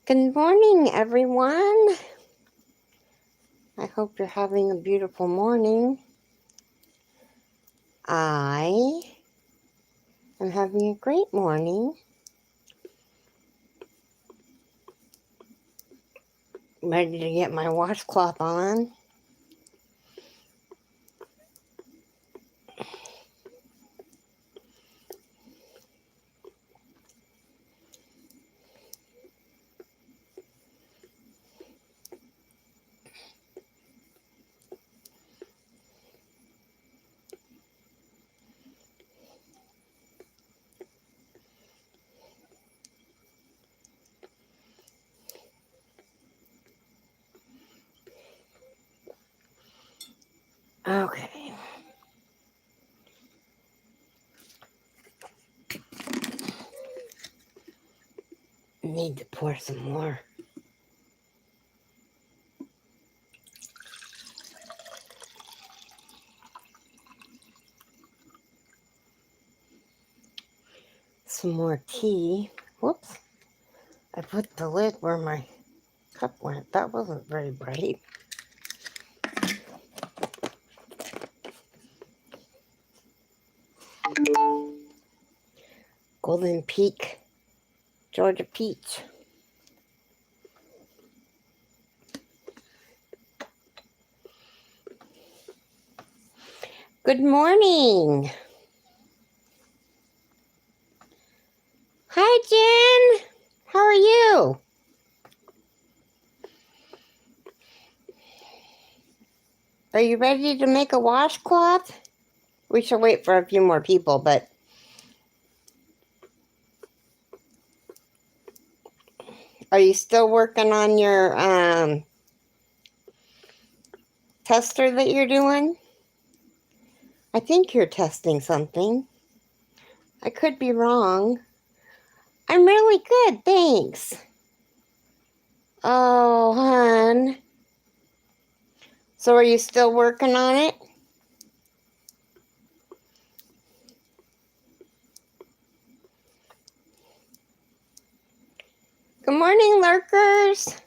Good morning, everyone. I hope you're having a beautiful morning. I am having a great morning. I'm ready to get my washcloth on. Okay. Need to pour some more. Some more tea. Whoops. I put the lid where my cup went. That wasn't very bright. Golden Peak, Georgia peach. Good morning. Hi, Jen. How are you? Are you ready to make a washcloth? We should wait for a few more people, but are you still working on your tester that you're doing? I think you're testing something. I could be wrong. I'm really good, thanks. Oh, hon. So are you still working on it? Good morning, lurkers.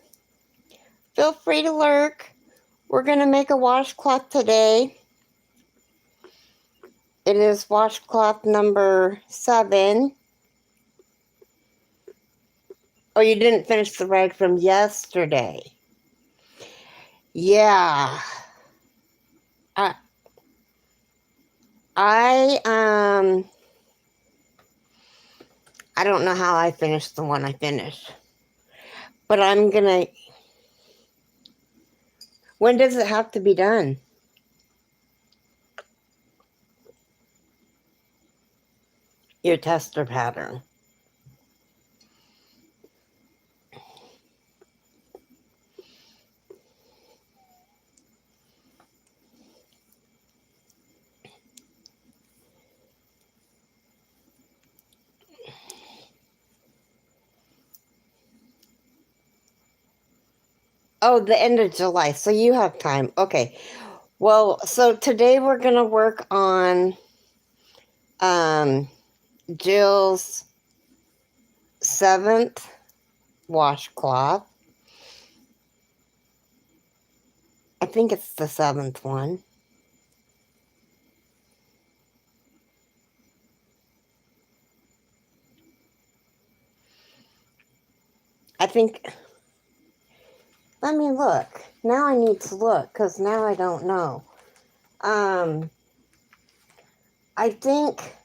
Feel free to lurk. We're going to make a washcloth today. It is washcloth number 7. Oh, you didn't finish the rag from yesterday. Yeah. I don't know how I finished the one I finished. But I'm gonna... When does it have to be done? Your tester pattern. Oh, the end of July. So you have time. Okay. Well, so today we're going to work on Jill's 7th washcloth. I think it's the 7th one. I think... Let me look. Now I need to look because now I don't know. I think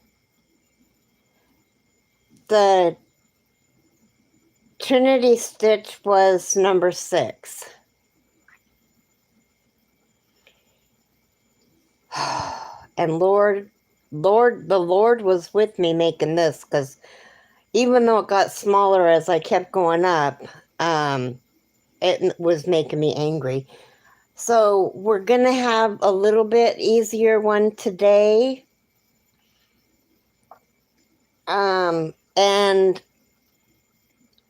the Trinity stitch was number 6. And the Lord was with me making this, because even though it got smaller as I kept going up, it was making me angry. So we're going to have a little bit easier one today. And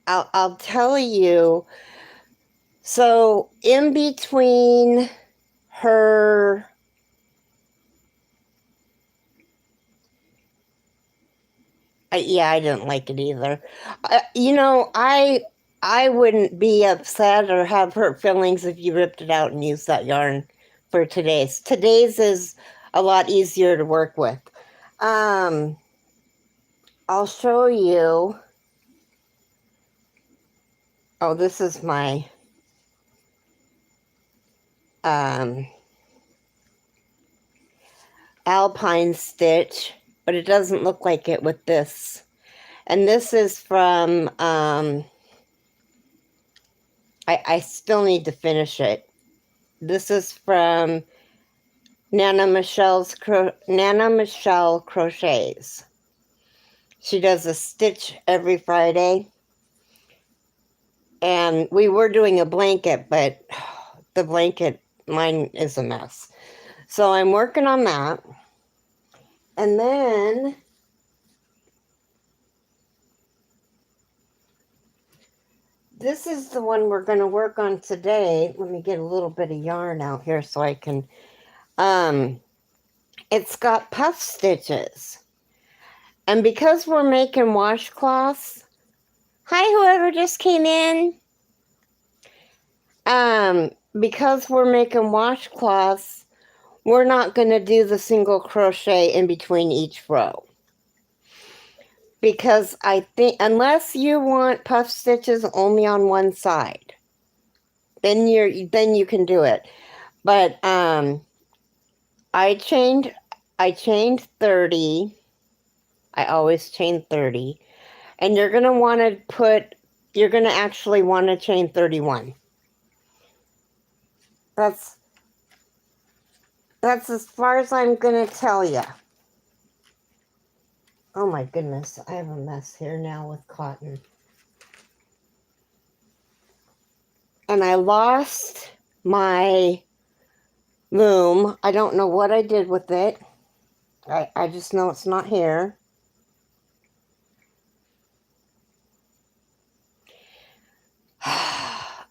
I'll tell you, so in between her... Yeah, I didn't like it either. You know, I I wouldn't be upset or have hurt feelings if you ripped it out and used that yarn for today's. Today's is a lot easier to work with. I'll show you. Oh, this is my Alpine stitch, but it doesn't look like it with this. And this is from, I still need to finish it. This is from Nana Michelle Crochets. She does a stitch every Friday. And we were doing a blanket, but the blanket, mine is a mess. So I'm working on that. And then this is the one we're going to work on today. Let me get a little bit of yarn out here so I can, it's got puff stitches. And because we're making washcloths, hi, whoever just came in. Because we're making washcloths, we're not going to do the single crochet in between each row. Because I think, unless you want puff stitches only on one side, then you can do it. But I chained 30. I always chain 30. And you're going to actually want to chain 31. That's as far as I'm going to tell you. Oh my goodness, I have a mess here now with cotton. And I lost my loom. I don't know what I did with it. I just know it's not here.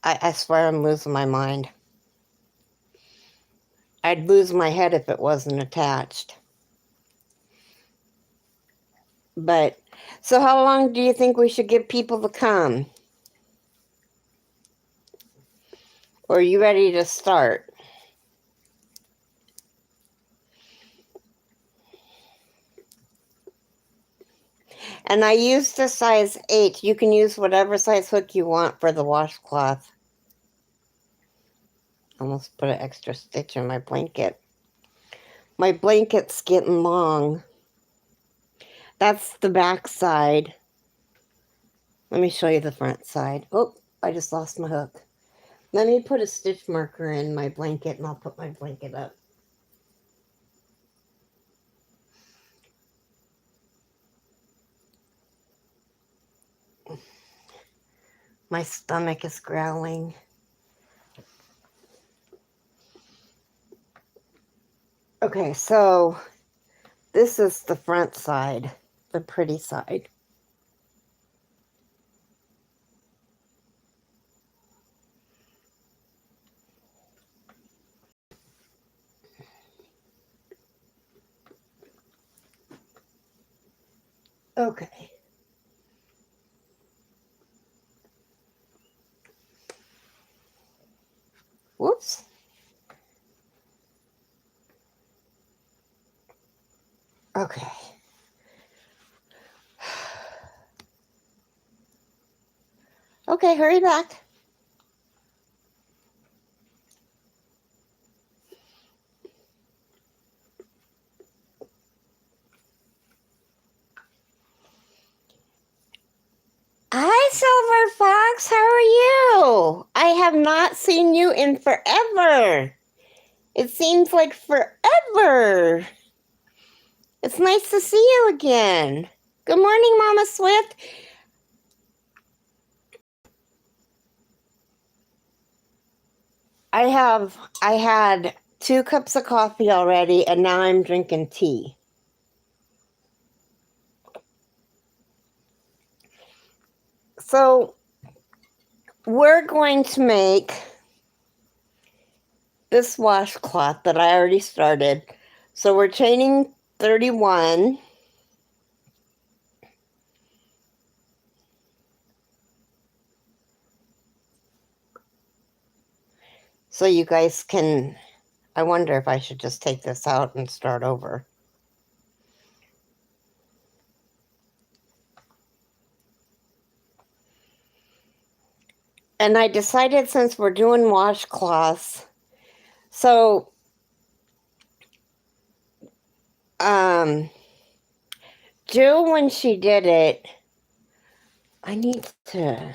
I swear I'm losing my mind. I'd lose my head if it wasn't attached. But, so how long do you think we should give people to come? Or are you ready to start? And I used a size 8. You can use whatever size hook you want for the washcloth. Almost put an extra stitch in my blanket. My blanket's getting long. That's the back side. Let me show you the front side. Oh, I just lost my hook. Let me put a stitch marker in my blanket and I'll put my blanket up. My stomach is growling. Okay, so this is the front side, the pretty side. Okay. Whoops. Okay. Okay, hurry back. Hi, Silver Fox. How are you? I have not seen you in forever. It seems like forever. It's nice to see you again. Good morning, Mama Swift. I had 2 cups of coffee already, and now I'm drinking tea. So we're going to make this washcloth that I already started. So we're chaining 31. so you guys can, I wonder if I should just take this out and start over. And I decided, since we're doing washcloths, so Jill, when she did it, I need to,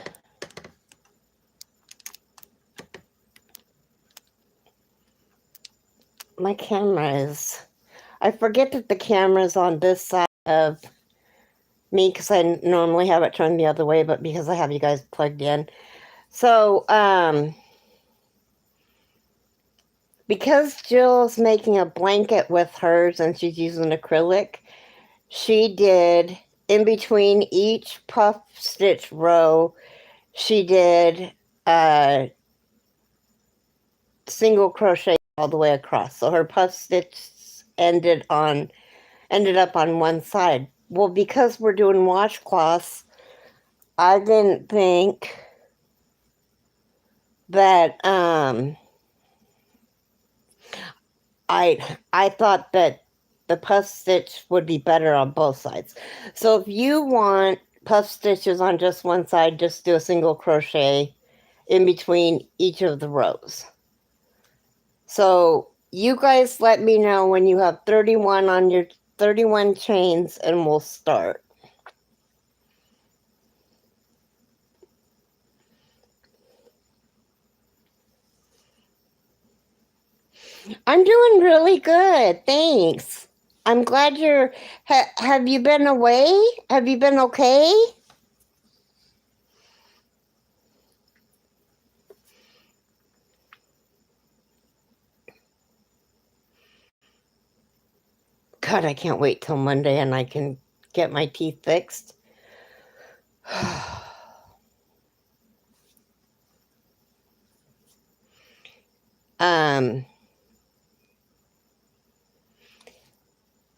my camera is, I forget that the camera's on this side of me because I normally have it turned the other way, but because I have you guys plugged in. So, because Jill's making a blanket with hers and she's using acrylic, she did, in between each puff stitch row, she did a single crochet all the way across. So her puff stitch ended up on one side. Well, because we're doing washcloths, I didn't think that I thought that the puff stitch would be better on both sides. So if you want puff stitches on just one side, just do a single crochet in between each of the rows. So you guys let me know when you have 31 on your 31 chains and we'll start. I'm doing really good, thanks. I'm glad you're, have you been away? Have you been okay? God, I can't wait till Monday and I can get my teeth fixed.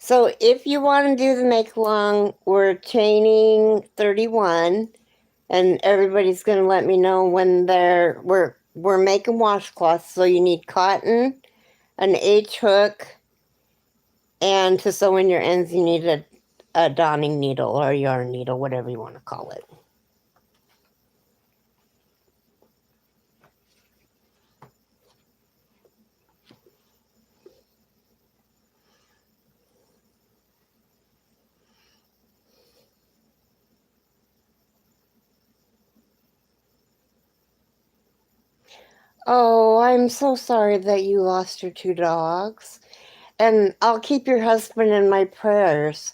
So if you want to do the make along, we're chaining 31, and everybody's going to let me know when we're making washcloths. So you need cotton, an H hook, and to sew in your ends you need a donning needle or a yarn needle, whatever you want to call it. Oh, I'm so sorry that you lost your 2 dogs. And I'll keep your husband in my prayers.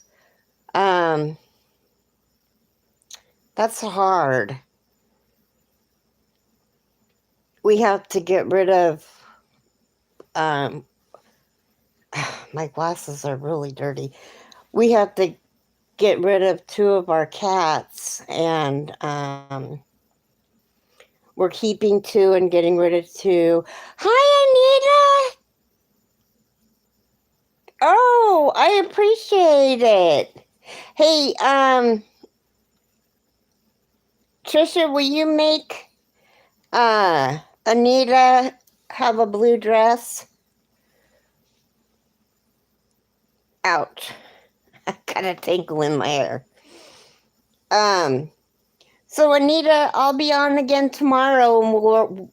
That's hard. We have to get rid of, my glasses are really dirty. We have to get rid of 2 of our cats, and we're keeping 2 and getting rid of 2. Hi, Anita! Oh, I appreciate it. Hey, Trisha, will you make Anita have a blue dress? Ouch. I got a tinkle in my hair. So Anita, I'll be on again tomorrow, and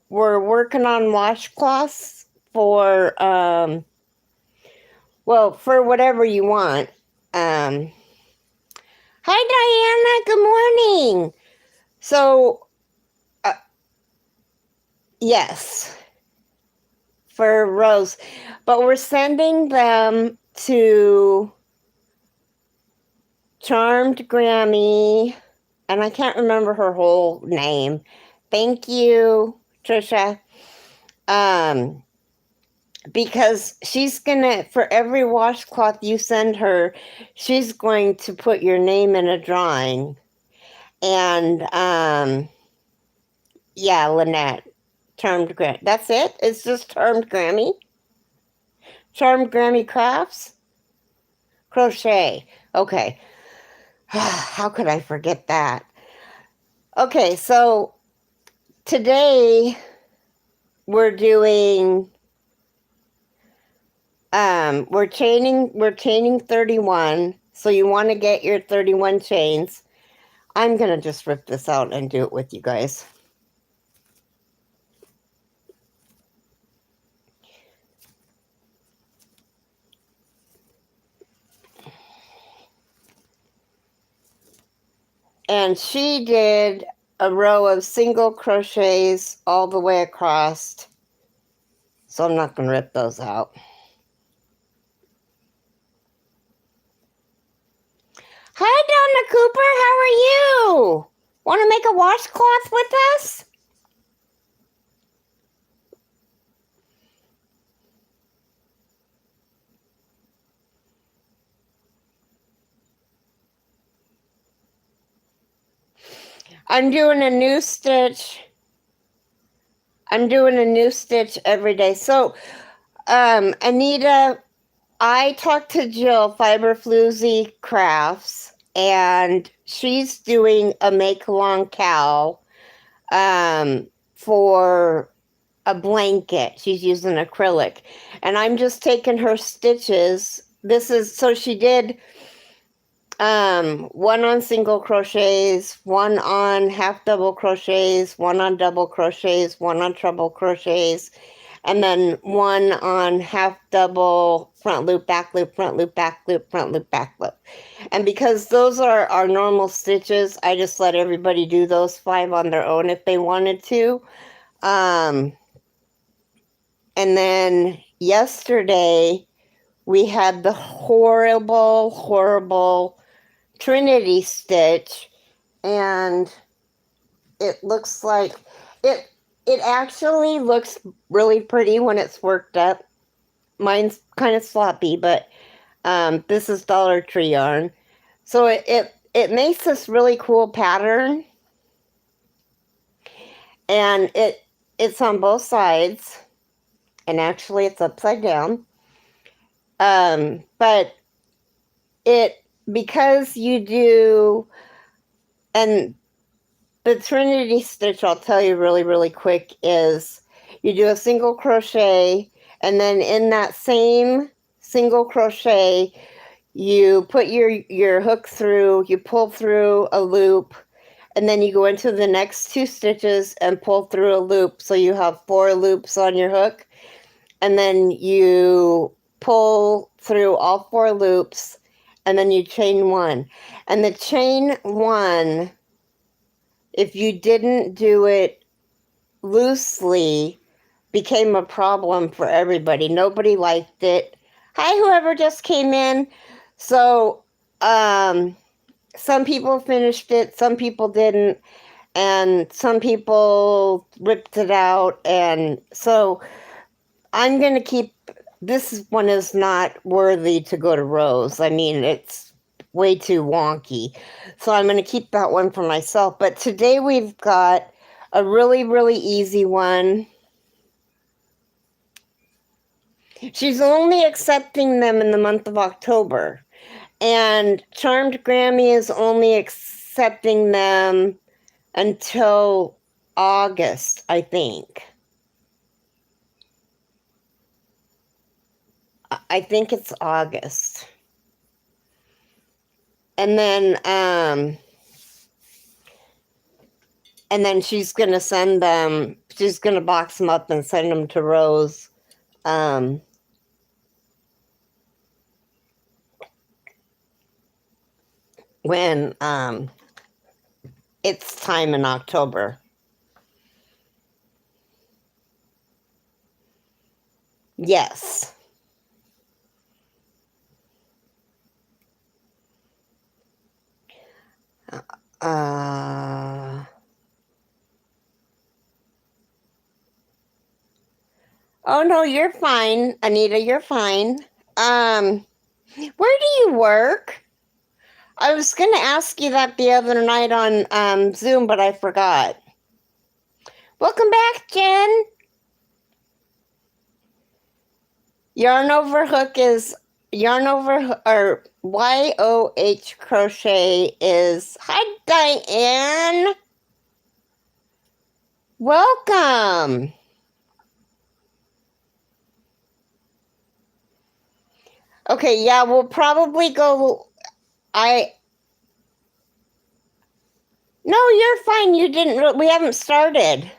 we're working on washcloths for well, for whatever you want. Hi Diana, good morning. So yes, for Rose, but we're sending them to Charmed Grammy, and I can't remember her whole name. Thank you, Trisha. Because she's gonna, for every washcloth you send her, she's going to put your name in a drawing. And yeah, Lynette, Charmed Grammy. That's it? It's just Charmed Grammy? Charmed Grammy Crafts? Crochet. Okay. How could I forget that? Okay, so today we're doing, we're chaining 31. So you want to get your 31 chains. I'm going to just rip this out and do it with you guys. And she did a row of single crochets all the way across. So I'm not going to rip those out. Hi, Donna Cooper. How are you? Want to make a washcloth with us? I'm doing a new stitch. I'm doing a new stitch every day. So, Anita, I talked to Jill, Fiber Floozy Crafts, and she's doing a make-along cowl for a blanket. She's using acrylic. And I'm just taking her stitches. This is, so she did one on single crochets, one on half double crochets, one on double crochets, one on treble crochets, and then one on half double front loop, back loop, front loop, back loop, front loop, back loop. And because those are our normal stitches, I just let everybody do those 5 on their own if they wanted to. And then yesterday we had the horrible Trinity stitch, and it looks like it actually looks really pretty when it's worked up. Mine's kind of sloppy, but this is Dollar Tree yarn. So it makes this really cool pattern, and it's on both sides, and actually it's upside down. But because you do, and the Trinity stitch, I'll tell you really quick, is you do a single crochet, and then in that same single crochet, you put your hook through, you pull through a loop, and then you go into the next 2 stitches and pull through a loop. So you have 4 loops on your hook, and then you pull through all 4 loops, and then you chain 1. And the chain 1, if you didn't do it loosely, became a problem for everybody. Nobody liked it. Hi, whoever just came in. So, some people finished it, some people didn't, and some people ripped it out. And so I'm going to keep, this one is not worthy to go to Rose. I mean, it's way too wonky. So I'm going to keep that one for myself. But today we've got a really easy one. She's only accepting them in the month of October. And Charmed Grammy is only accepting them until August, I think. I think it's August. And then she's going to send them, she's going to box them up and send them to Rose. When it's time in October. Yes. Oh no, you're fine, Anita, you're fine. Where do you work? I was going to ask you that the other night on Zoom, but I forgot. Welcome back, Jen. Yarn over hook is yarn over, or YOH crochet is, hi Diane. Welcome. Okay, yeah, we'll probably go. No, you're fine. You didn't. We haven't started.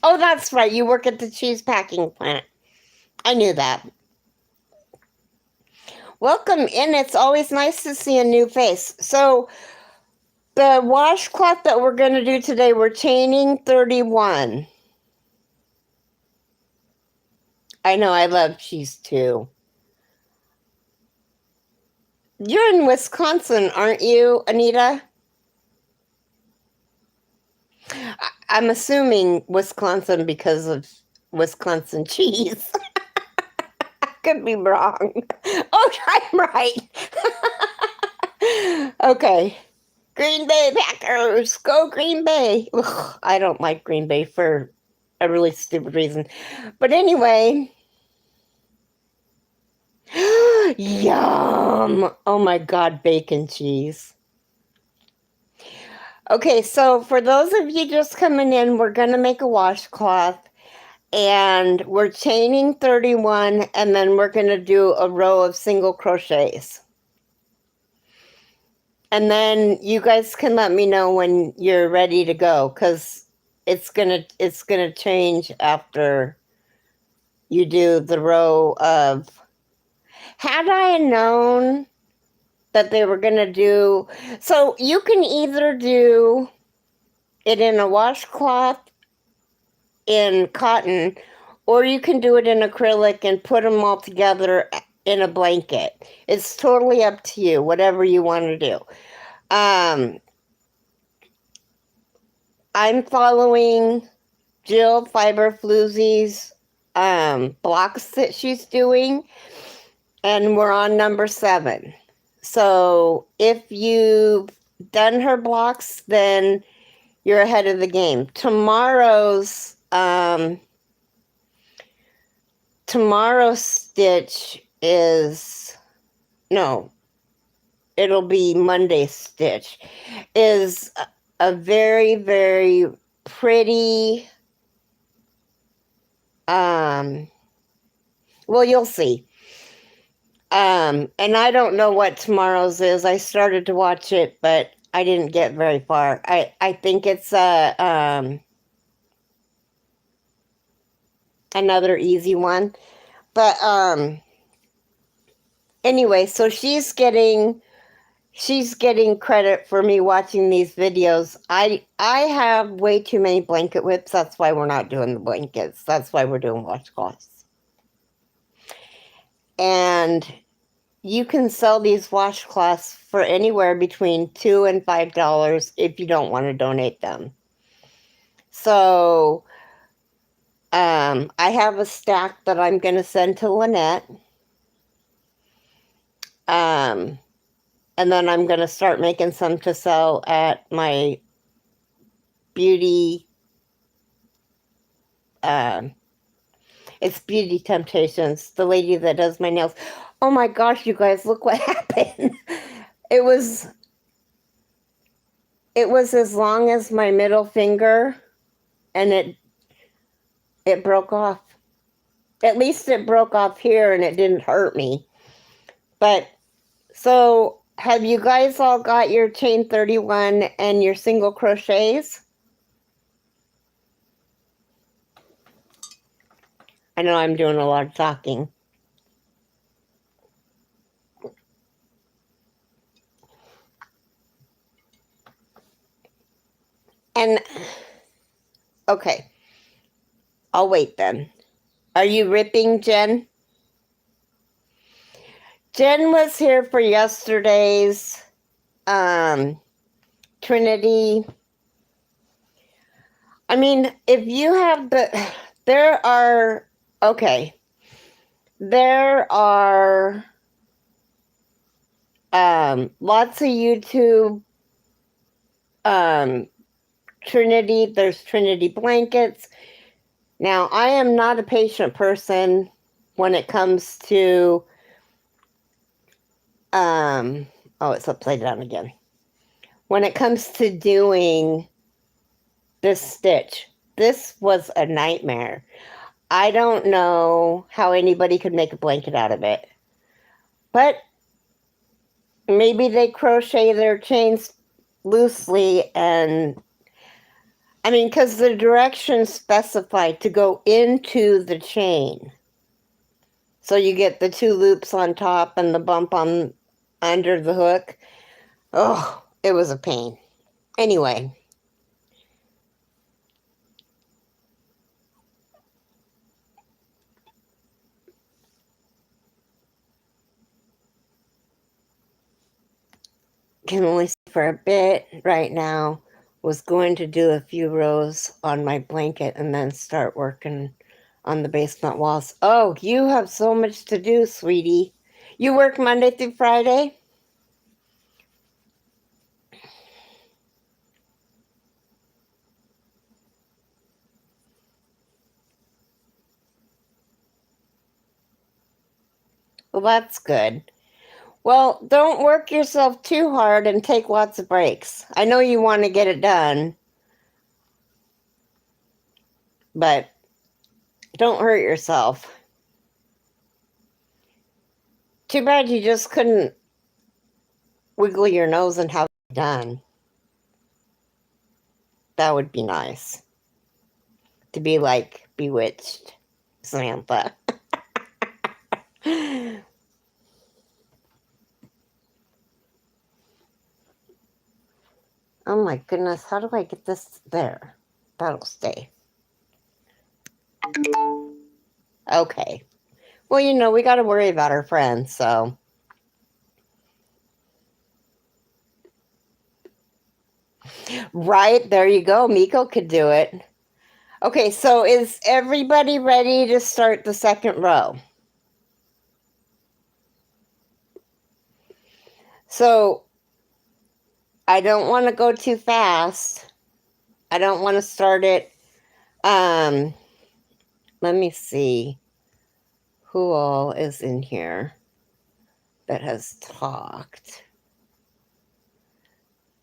Oh, that's right. You work at the cheese packing plant. I knew that. Welcome in. It's always nice to see a new face. So, the washcloth that we're going to do today, we're chaining 31. I know, I love cheese too. You're in Wisconsin, aren't you, Anita? I'm assuming Wisconsin because of Wisconsin cheese. I could be wrong. Oh, I'm right. Okay. Green Bay Packers, go Green Bay. Ugh, I don't like Green Bay for a really stupid reason. But anyway, yum. Oh my God, bacon cheese. Okay, so for those of you just coming in, we're going to make a washcloth and we're chaining 31 and then we're going to do a row of single crochets. And then you guys can let me know when you're ready to go because it's gonna change after you do the row of. Had I known that they were gonna do, so you can either do it in a washcloth in cotton, or you can do it in acrylic and put them all together in a blanket. It's totally up to you, whatever you want to do. I'm following Jill Fiberfloozy's blocks that she's doing, and we're on number 7. So if you've done her blocks, then you're ahead of the game. Tomorrow's stitch is no, it'll be Monday's stitch is a very, very pretty well, you'll see. And I don't know what tomorrow's is. I started to watch it, but I didn't get very far. I think it's another easy one. But anyway, so she's getting credit for me watching these videos. I have way too many blanket whips. That's why we're not doing the blankets. That's why we're doing washcloths. And you can sell these washcloths for anywhere between $2 and $5 if you don't want to donate them. So I have a stack that I'm going to send to Lynette. And then I'm going to start making some to sell at my beauty. It's Beauty Temptations, the lady that does my nails. Oh my gosh, you guys, look what happened. It was as long as my middle finger, and it broke off. At least it broke off here and it didn't hurt me. But so have you guys all got your chain 31 and your single crochets? I know I'm doing a lot of talking. And okay, I'll wait then. Are you ripping, Jen? Jen was here for yesterday's Trinity. I mean, if you have there are lots of YouTube Trinity. There's Trinity blankets. Now, I am not a patient person when it comes to oh, it's upside down again. When it comes to doing this stitch, this was a nightmare. I don't know how anybody could make a blanket out of it. But maybe they crochet their chains loosely, and I mean, because the directions specify to go into the chain. So you get the 2 loops on top and the bump on under the hook. Oh, it was a pain. Anyway. Can only see for a bit right now. Was going to do a few rows on my blanket and then start working on the basement walls. Oh, you have so much to do, sweetie. You work Monday through Friday? Well, that's good. Well, don't work yourself too hard and take lots of breaks. I know you want to get it done, but don't hurt yourself. Too bad you just couldn't wiggle your nose and have it done. That would be nice. To be like Bewitched Samantha. Oh my goodness, how do I get this there? That'll stay. Okay. Well, you know, we got to worry about our friends, so. Right, there you go. Miko could do it. Okay, so is everybody ready to start the second row? So, I don't want to go too fast. I don't want to start it. Let me see who all is in here that has talked.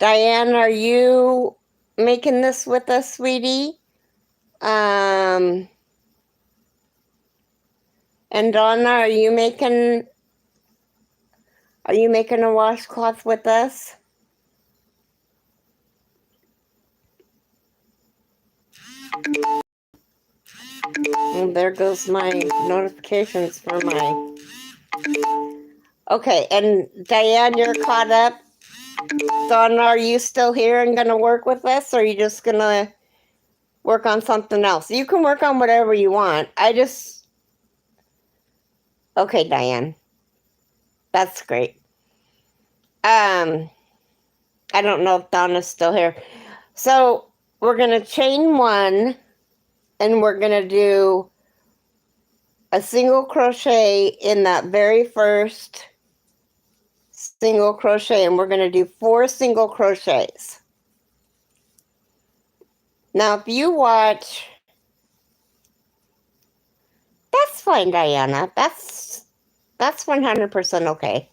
Diane, are you making this with us, sweetie? And Donna, are you making a washcloth with us? And there goes my notifications for my... Okay, and Diane, you're caught up? Donna, are you still here and going to work with us, or are you just going to work on something else? You can work on whatever you want. Okay, Diane. That's great. I don't know if Donna's still here. So we're going to chain 1, and we're going to do a single crochet in that very first single crochet, and we're going to do 4 single crochets. Now, if you watch, that's fine, Diana. That's 100% okay.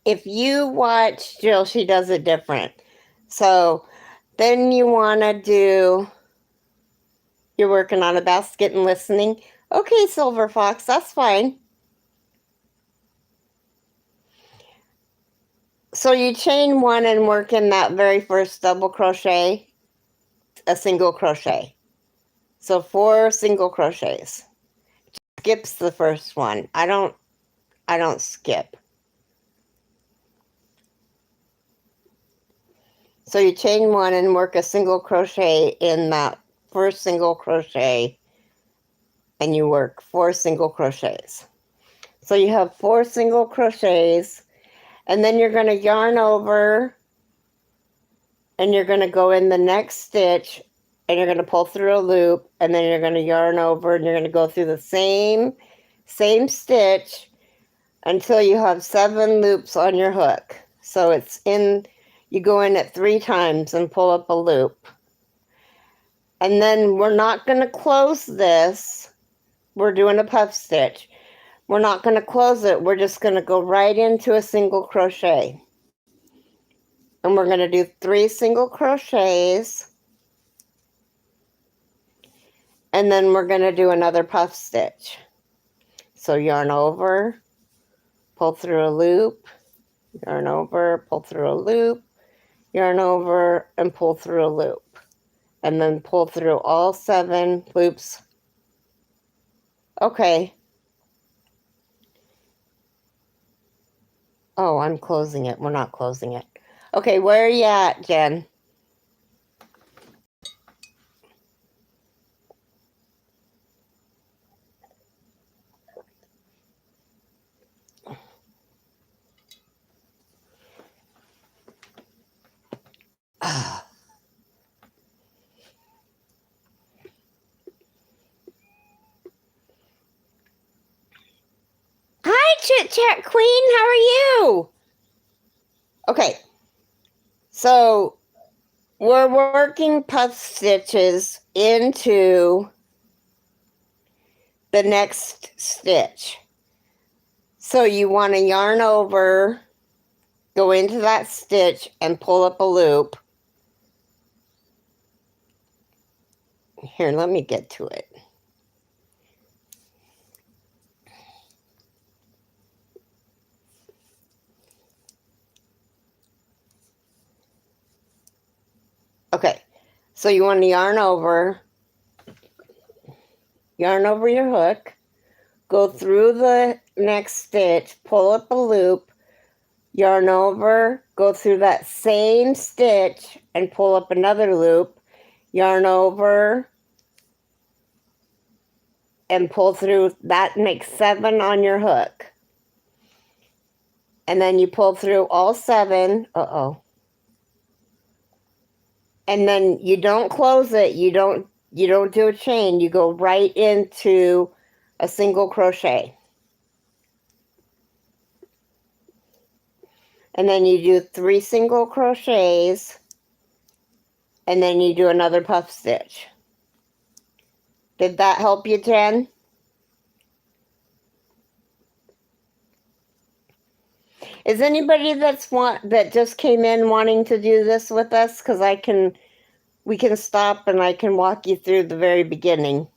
If you watch Jill, she does it different. So then you want to do, you're working on a basket and listening. Okay, Silver Fox, that's fine. So you chain 1 and work in that very first double crochet, a single crochet. So 4 single crochets. Skips the first one. I don't skip. So you chain 1 and work a single crochet in that first single crochet, and you work 4 single crochets. So you have 4 single crochets, and then you're going to yarn over, and you're going to go in the next stitch, and you're going to pull through a loop, and then you're going to yarn over, and you're going to go through the same stitch until you have 7 loops on your hook. So it's in, you go in it 3 times and pull up a loop. And then we're not going to close this. We're doing a puff stitch. We're not going to close it. We're just going to go right into a single crochet. And we're going to do 3 single crochets. And then we're going to do another puff stitch. So yarn over, pull through a loop, yarn over, pull through a loop, yarn over, and pull through a loop. And then pull through all 7 loops. Okay. Oh, I'm closing it. We're not closing it. Okay, where are you at, Jen? Hi, Chit Chat Queen. How are you? Okay. So we're working puff stitches into the next stitch. So you want to yarn over, go into that stitch, and pull up a loop. Here, let me get to it. Okay, so you want to yarn over your hook, go through the next stitch, pull up a loop, yarn over, go through that same stitch and pull up another loop, yarn over and pull through. That makes 7 on your hook. And then you pull through all 7. And then you don't close it. You don't do a chain. You go right into a single crochet. And then you do 3 single crochets, and then you do another puff stitch. Did that help you, Jen? Is anybody that just came in wanting to do this with us? Because we can stop and I can walk you through the very beginning.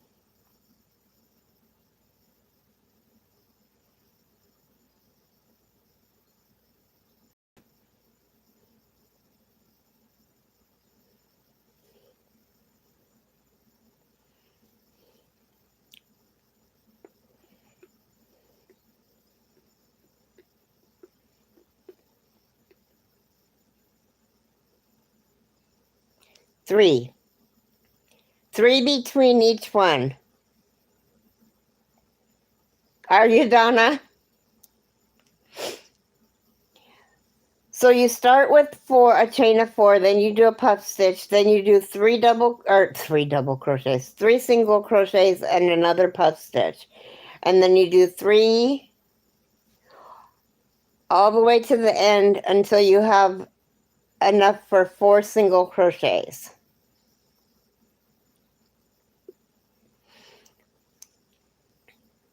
Three between each one. Are you, Donna? So you start with a chain of 4, then you do a puff stitch, then you do 3 double crochets, 3 single crochets and another puff stitch. And then you do 3 all the way to the end until you have enough for 4 single crochets.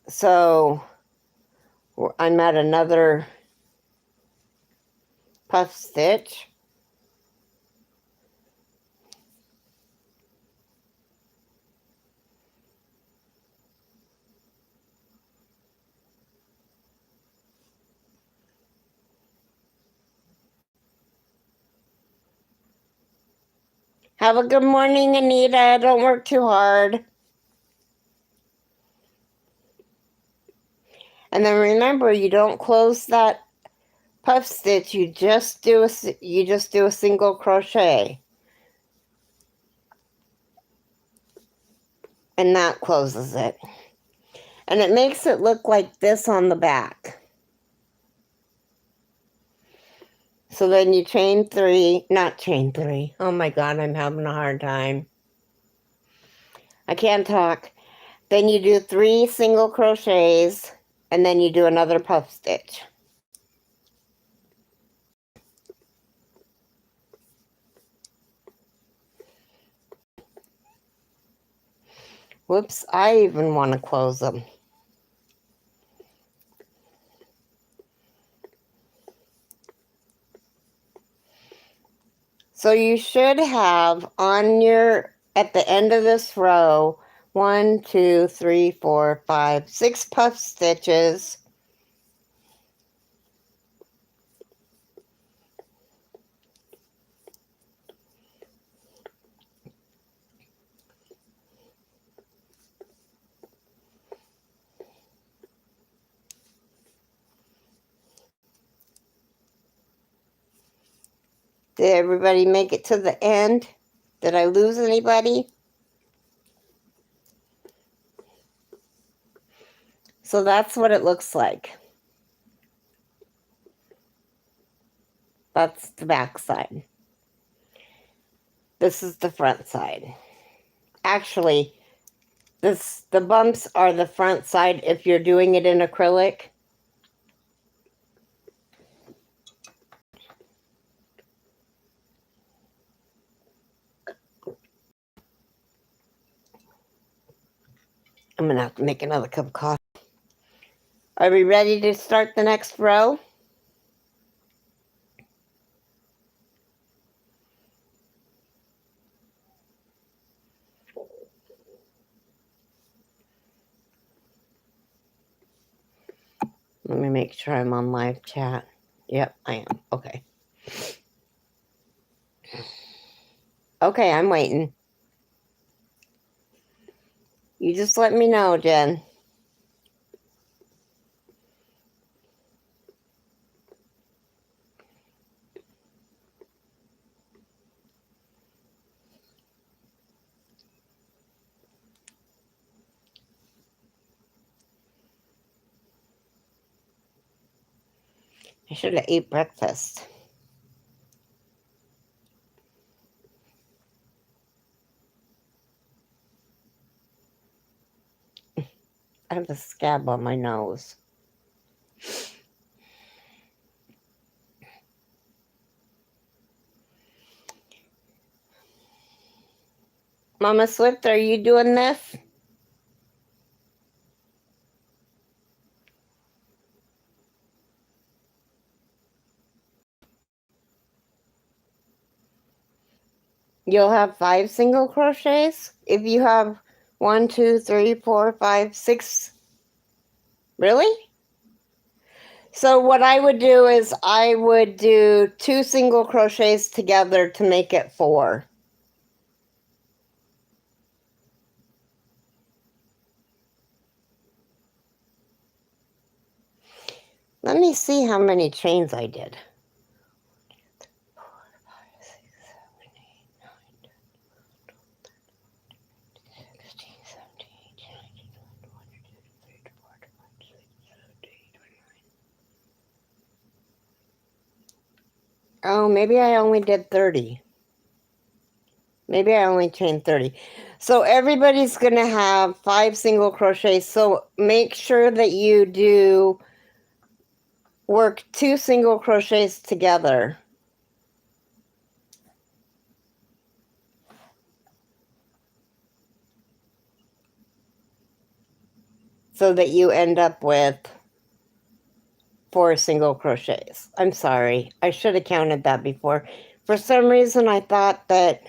So I'm at another puff stitch. Have a good morning, Anita. Don't work too hard. And then remember, you don't close that puff stitch. You just do a single crochet. And that closes it. And it makes it look like this on the back. So then you not chain 3. Oh my God, I'm having a hard time. I can't talk. Then you do 3 single crochets, and then you do another puff stitch. Whoops, I even want to close them. So you should have at the end of this row, 1, 2, 3, 4, 5, 6 puff stitches. Did everybody make it to the end? Did I lose anybody? So that's what it looks like. That's the back side. This is the front side. Actually, the bumps are the front side if you're doing it in acrylic. I'm gonna have to make another cup of coffee. Are we ready to start the next row? Let me make sure I'm on live chat. Yep, I am. Okay. Okay, I'm waiting. You just let me know, Jen. I should have ate breakfast. I have a scab on my nose. Mama Swift, are you doing this? You'll have 5 single crochets if you have 1, 2, 3, 4, 5, 6. Really? So what I would do is I would do 2 single crochets together to make it 4. Let me see how many chains I did. 16, 17, 18, 19, 20, 21, 22, 23, 24, 25, 26, 27, 28, 29. Oh, maybe I only did 30. Maybe I only chained 30. So everybody's going to have 5 single crochets. So make sure that you do work 2 single crochets together. So that you end up with 4 single crochets. I'm sorry. I should have counted that before. For some reason, I thought that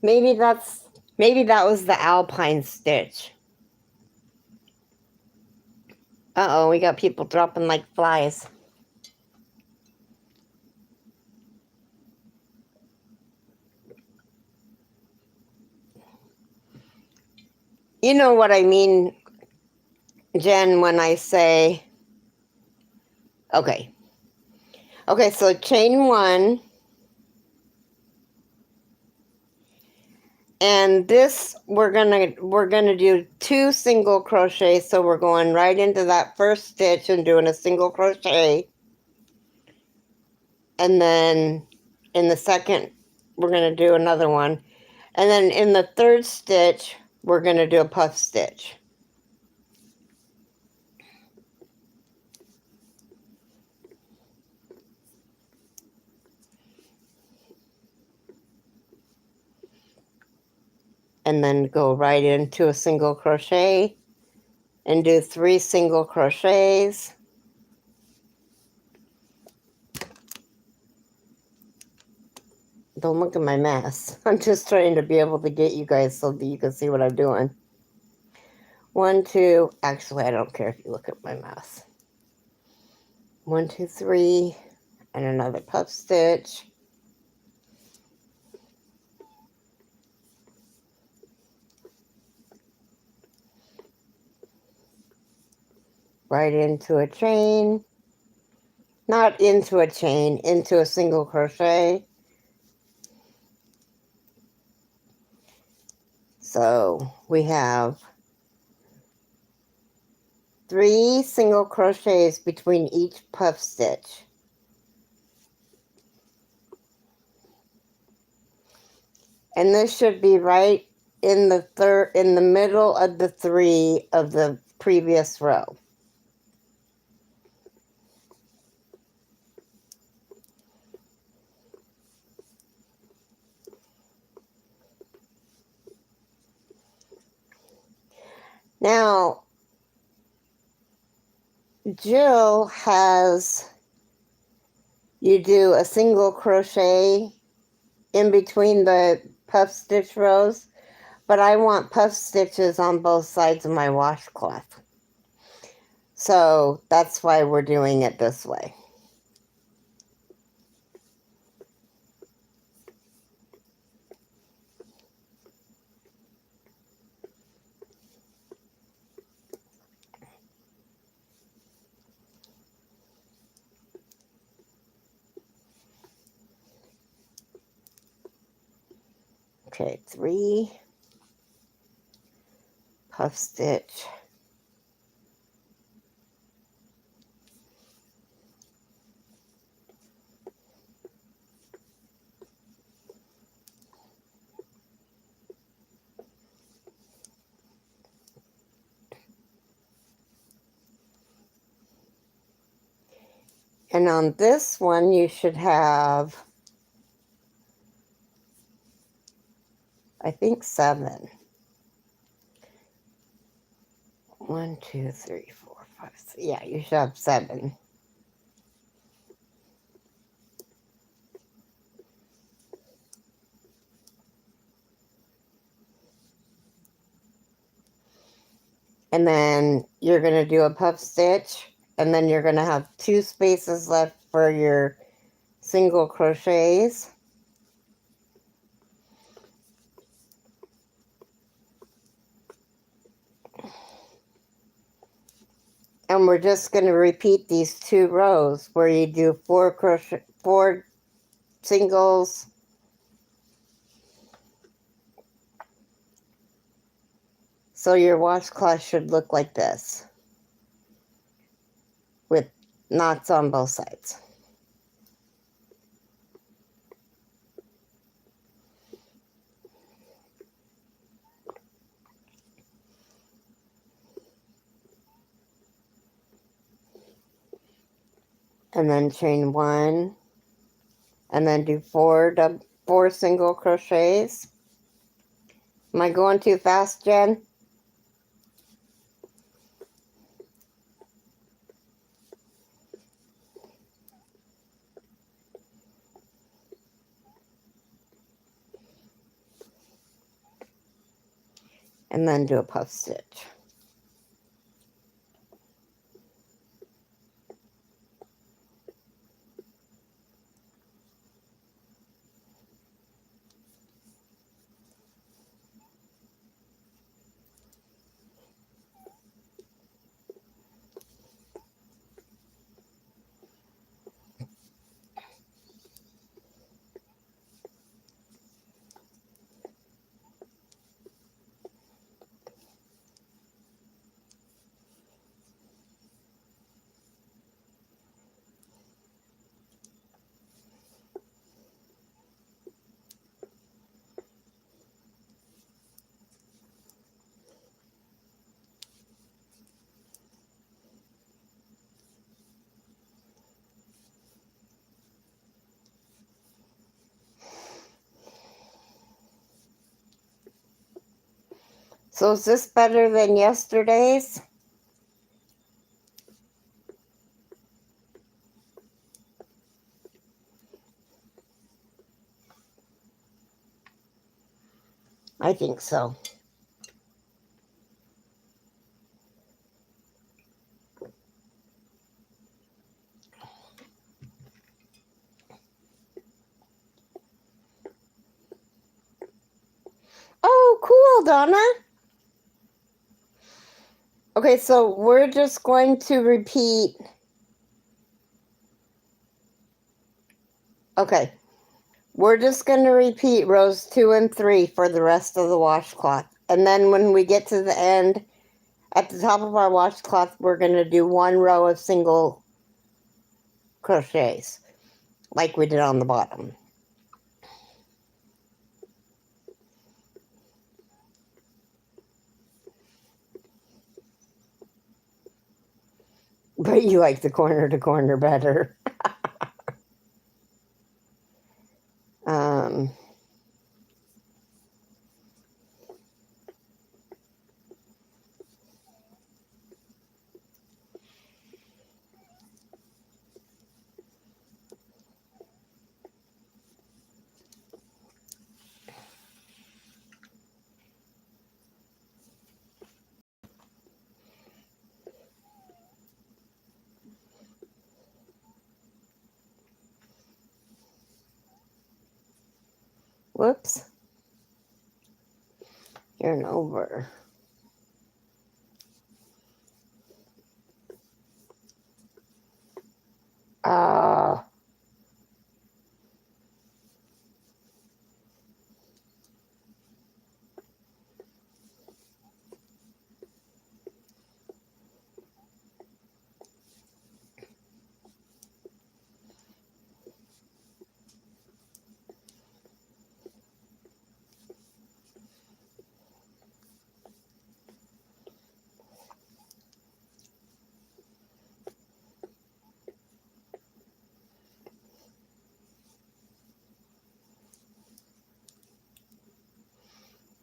maybe that was the alpine stitch. Uh-oh, we got people dropping like flies. You know what I mean, Jen, when I say, okay. Okay, so chain 1. And this, we're gonna do 2 single crochets. So we're going right into that first stitch and doing a single crochet. And then in the second, we're gonna do another one. And then in the third stitch, we're gonna do a puff stitch. And then go right into a single crochet and do 3 single crochets. Don't look at my mess. I'm just trying to be able to get you guys so that you can see what I'm doing. 1, 2, actually I don't care if you look at my mess. 1, 2, 3, and another puff stitch. Right into a chain. Not into a chain, into a single crochet. So we have 3 single crochets between each puff stitch. And this should be right in the middle of the 3 of the previous row. Now, Jill has you do a single crochet in between the puff stitch rows, but I want puff stitches on both sides of my washcloth. So that's why we're doing it this way. Okay, 3 puff stitch. And on this one, you should have, I think, 7. 1, 2, 3, 4, 5, 6. Yeah, you should have 7. And then you're going to do a puff stitch, and then you're going to have 2 spaces left for your single crochets. And we're just going to repeat these 2 rows where you do 4 singles, so your washcloth should look like this with knots on both sides. And then chain 1, and then do 4 single crochets. Am I going too fast, Jen? And then do a puff stitch. So is this better than yesterday's? I think so. Oh, cool, Donna. Okay, so we're just going to repeat. Okay, we're just going to repeat rows 2 and 3 for the rest of the washcloth. And then when we get to the end, at the top of our washcloth, we're going to do 1 row of single crochets, like we did on the bottom. But you like the corner to corner better. um, whoops. Yarn over. Uh,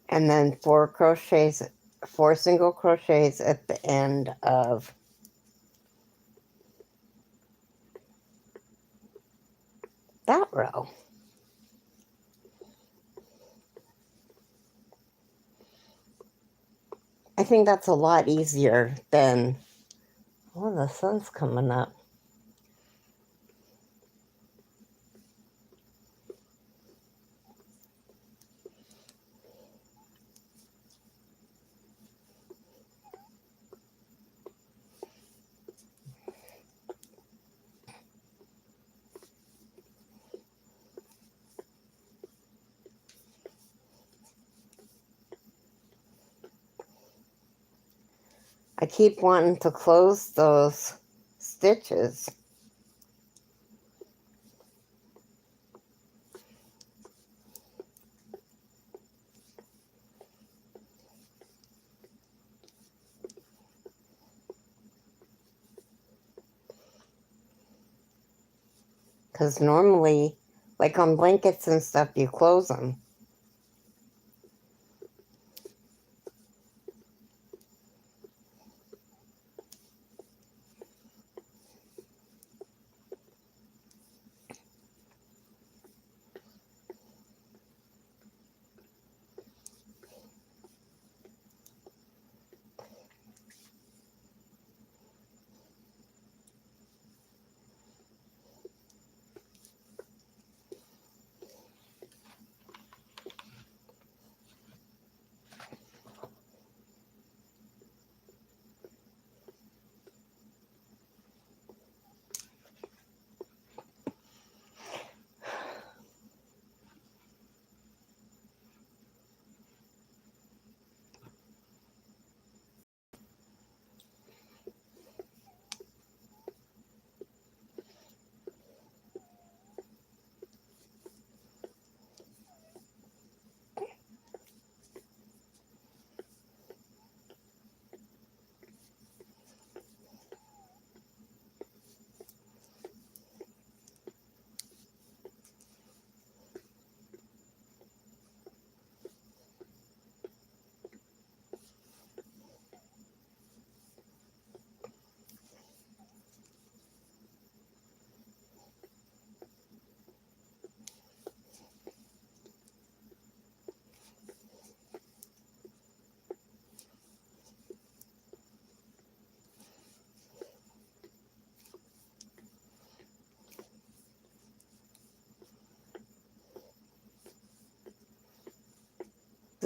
and then 4 crochets, 4 single crochets at the end of that row. I think that's a lot easier than, oh, the sun's coming up. I keep wanting to close those stitches. Because normally, like on blankets and stuff, you close them.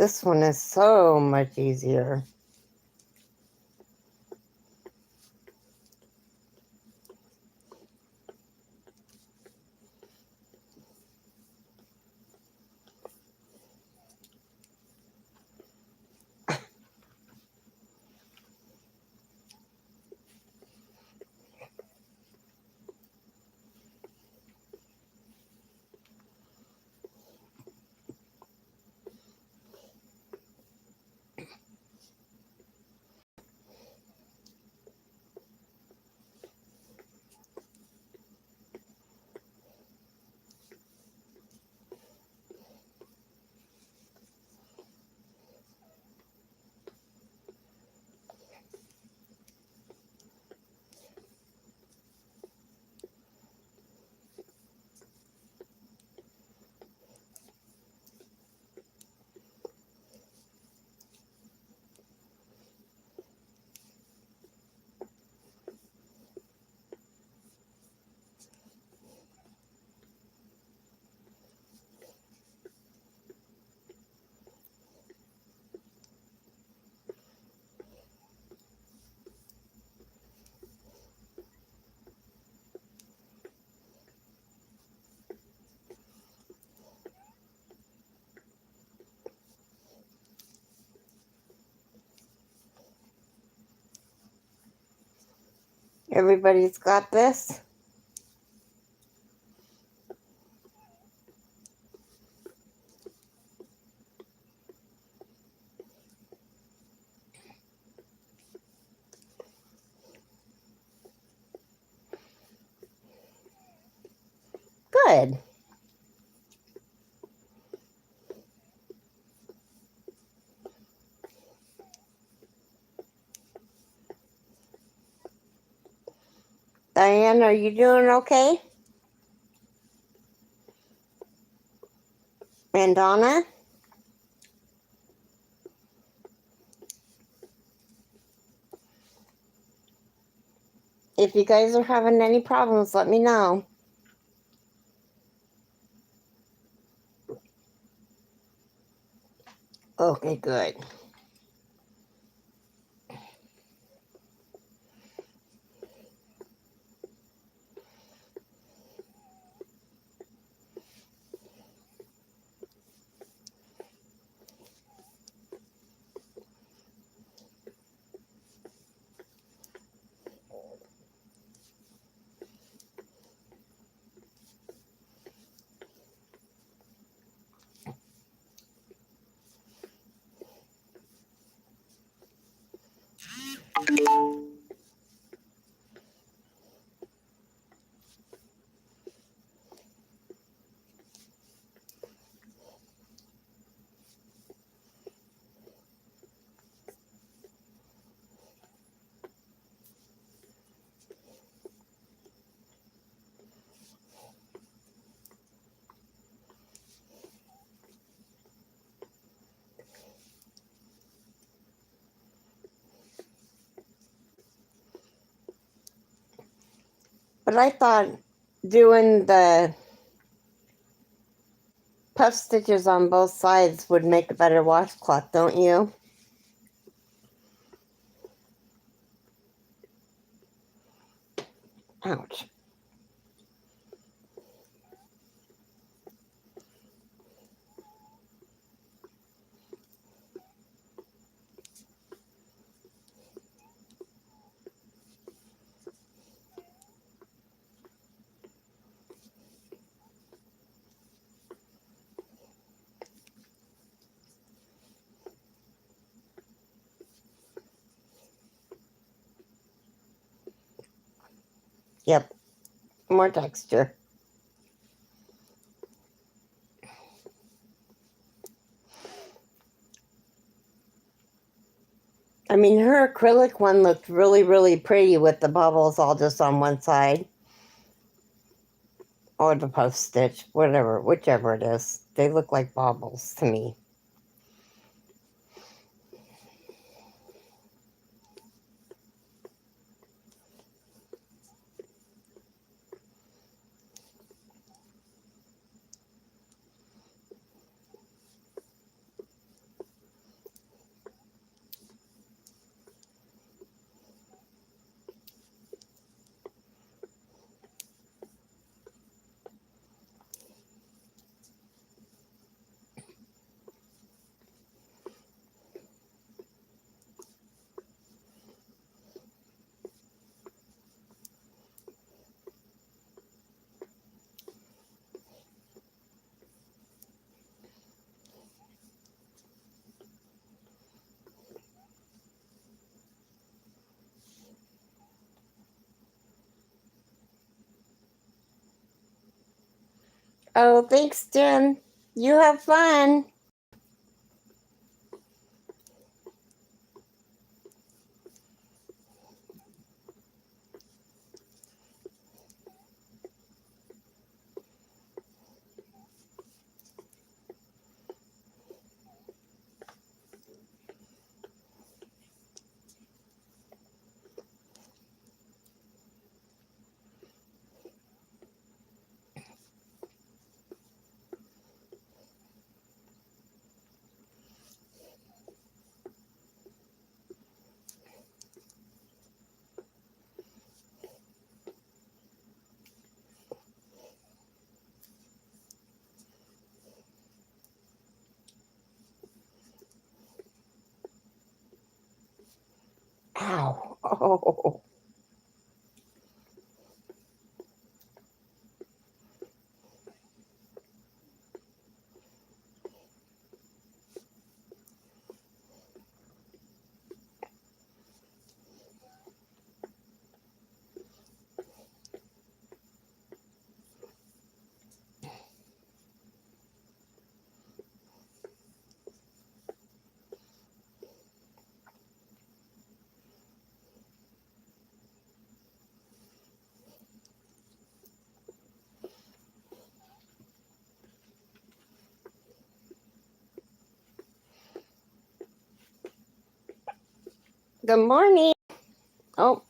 This one is so much easier. Everybody's got this? Good. Diane, are you doing okay? And Donna? If you guys are having any problems, let me know. Okay, good. But I thought doing the puff stitches on both sides would make a better washcloth, don't you? Ouch. Yep, more texture. I mean, her acrylic one looked really, really pretty with the bubbles all just on one side. Or the puff stitch, whatever, whichever it is. They look like baubles to me. Oh, thanks, Jen. You have fun. Ow. Oh. Good morning. Oh,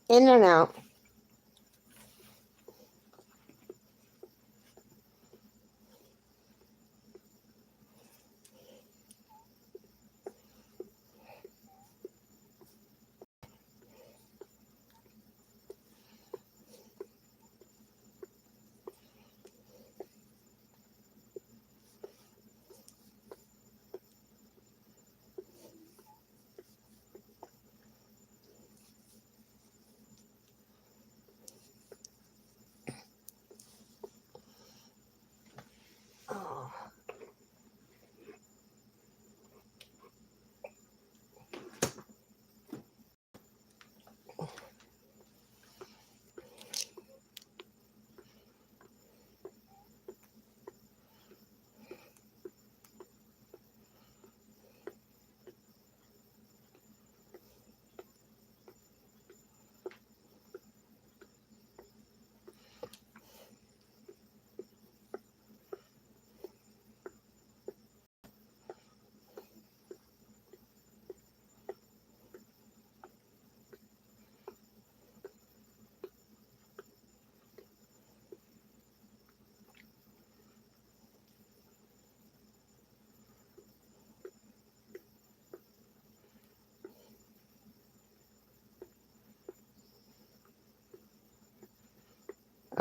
in and out. Oh.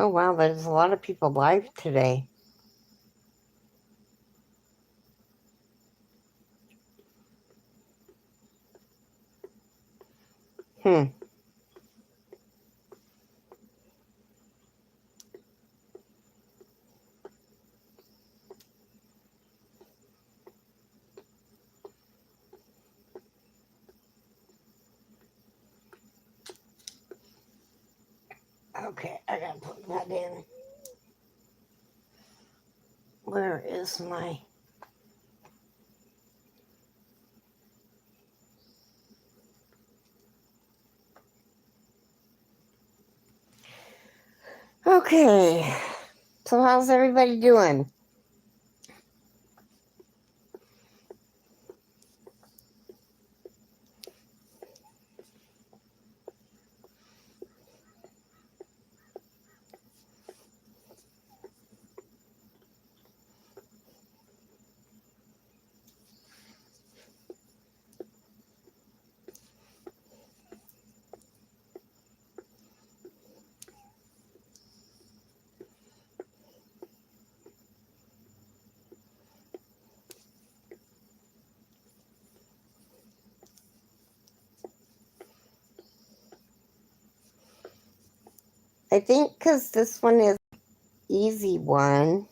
Oh, wow, there's a lot of people live today. Hmm. Okay, I gotta put that in. Where is my... Okay. So how's everybody doing? I think because this one is easy one.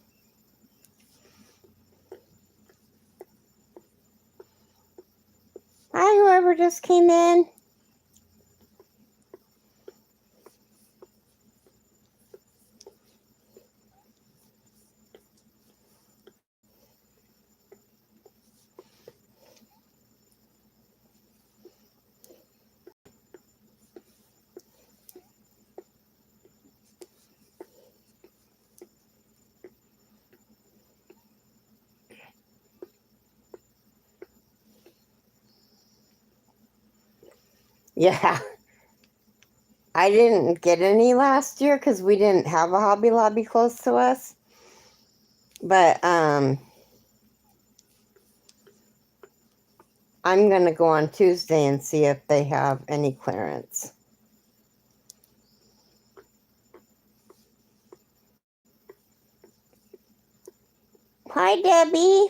Hi, whoever just came in. Yeah. I didn't get any last year because we didn't have a Hobby Lobby close to us. But I'm going to go on Tuesday and see if they have any clearance. Hi, Debbie.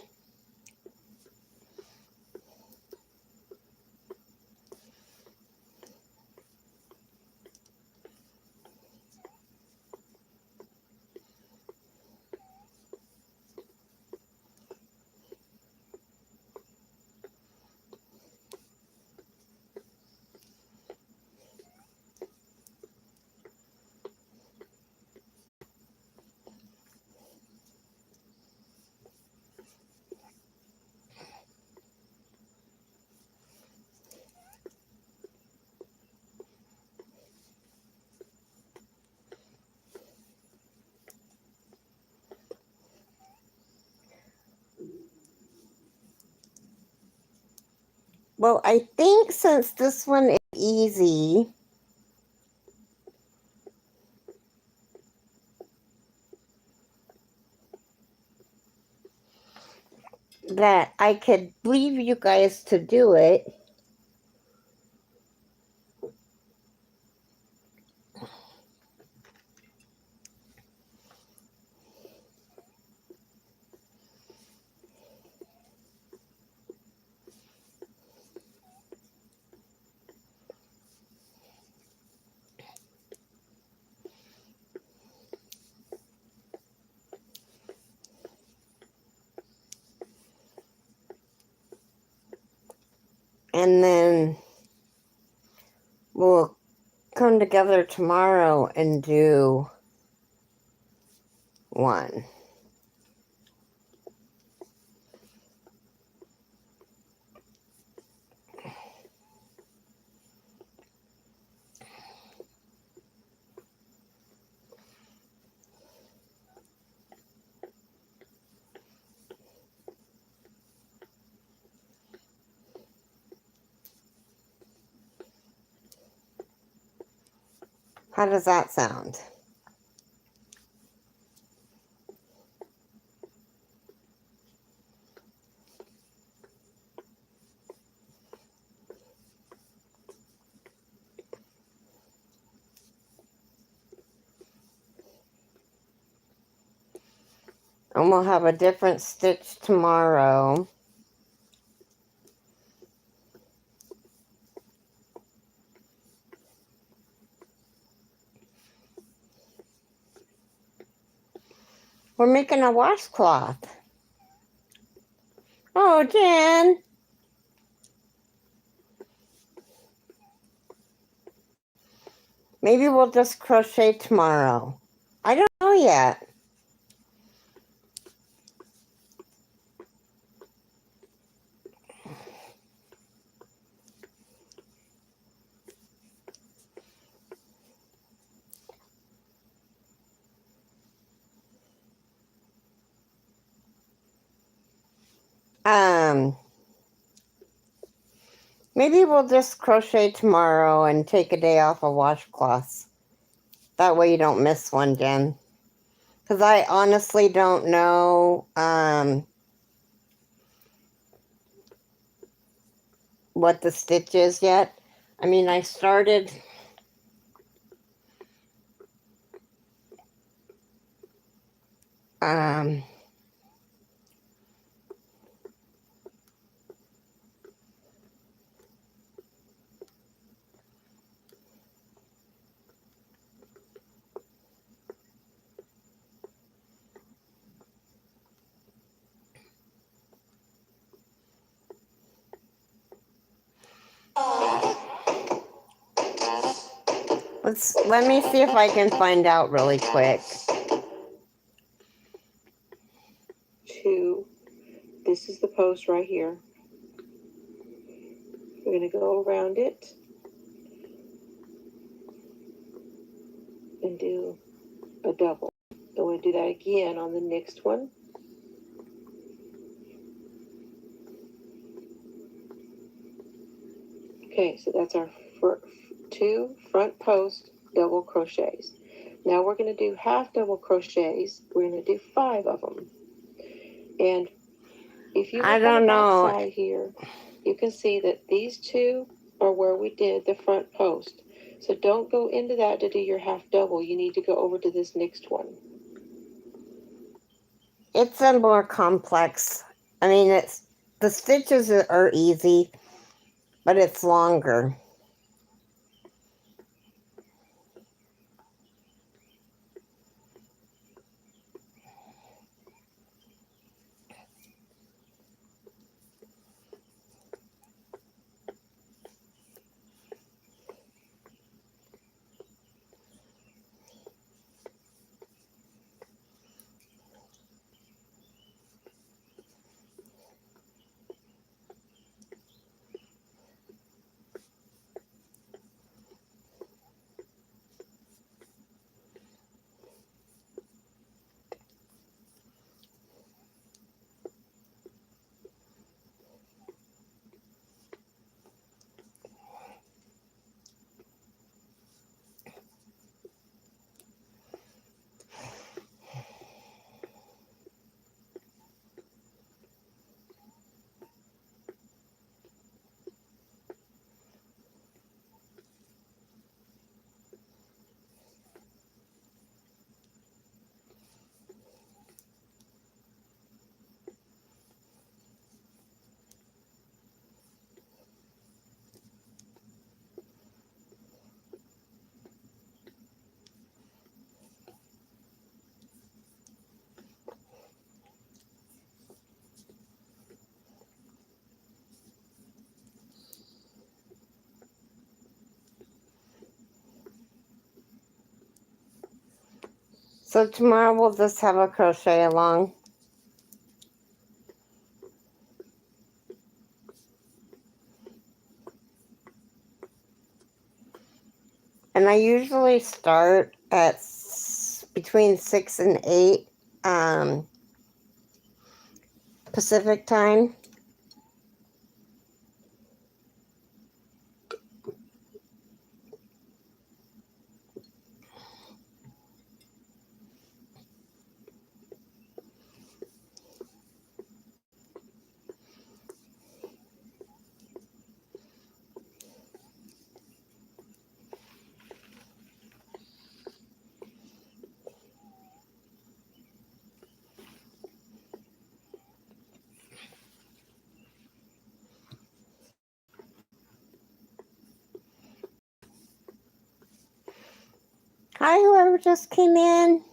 Well, I think since this one is easy, that I could leave you guys to do it. And then we'll come together tomorrow and do one. How does that sound? And we'll have a different stitch tomorrow. We're making a washcloth. Oh, Jen. Maybe we'll just crochet tomorrow. I don't know yet. Maybe we'll just crochet tomorrow and take a day off of washcloths. That way you don't miss one, Jen. Because I honestly don't know what the stitch is yet. I mean, I started... let me see if I can find out really quick. This is the post right here. We're going to go around it and do a double. And we'll do that again on the next one. Okay, so that's our for 2 front post double crochets. Now we're going to do half double crochets. We're going to do 5 of them. And if you look I on don't the back know. side here, you can see that these 2 are where we did the front post. So don't go into that to do your half double. You need to go over to this next one. It's a more complex. I mean, the stitches are easy, but it's longer. So tomorrow we'll just have a crochet along. And I usually start at between 6 and 8 Pacific time. Hi, whoever just came in.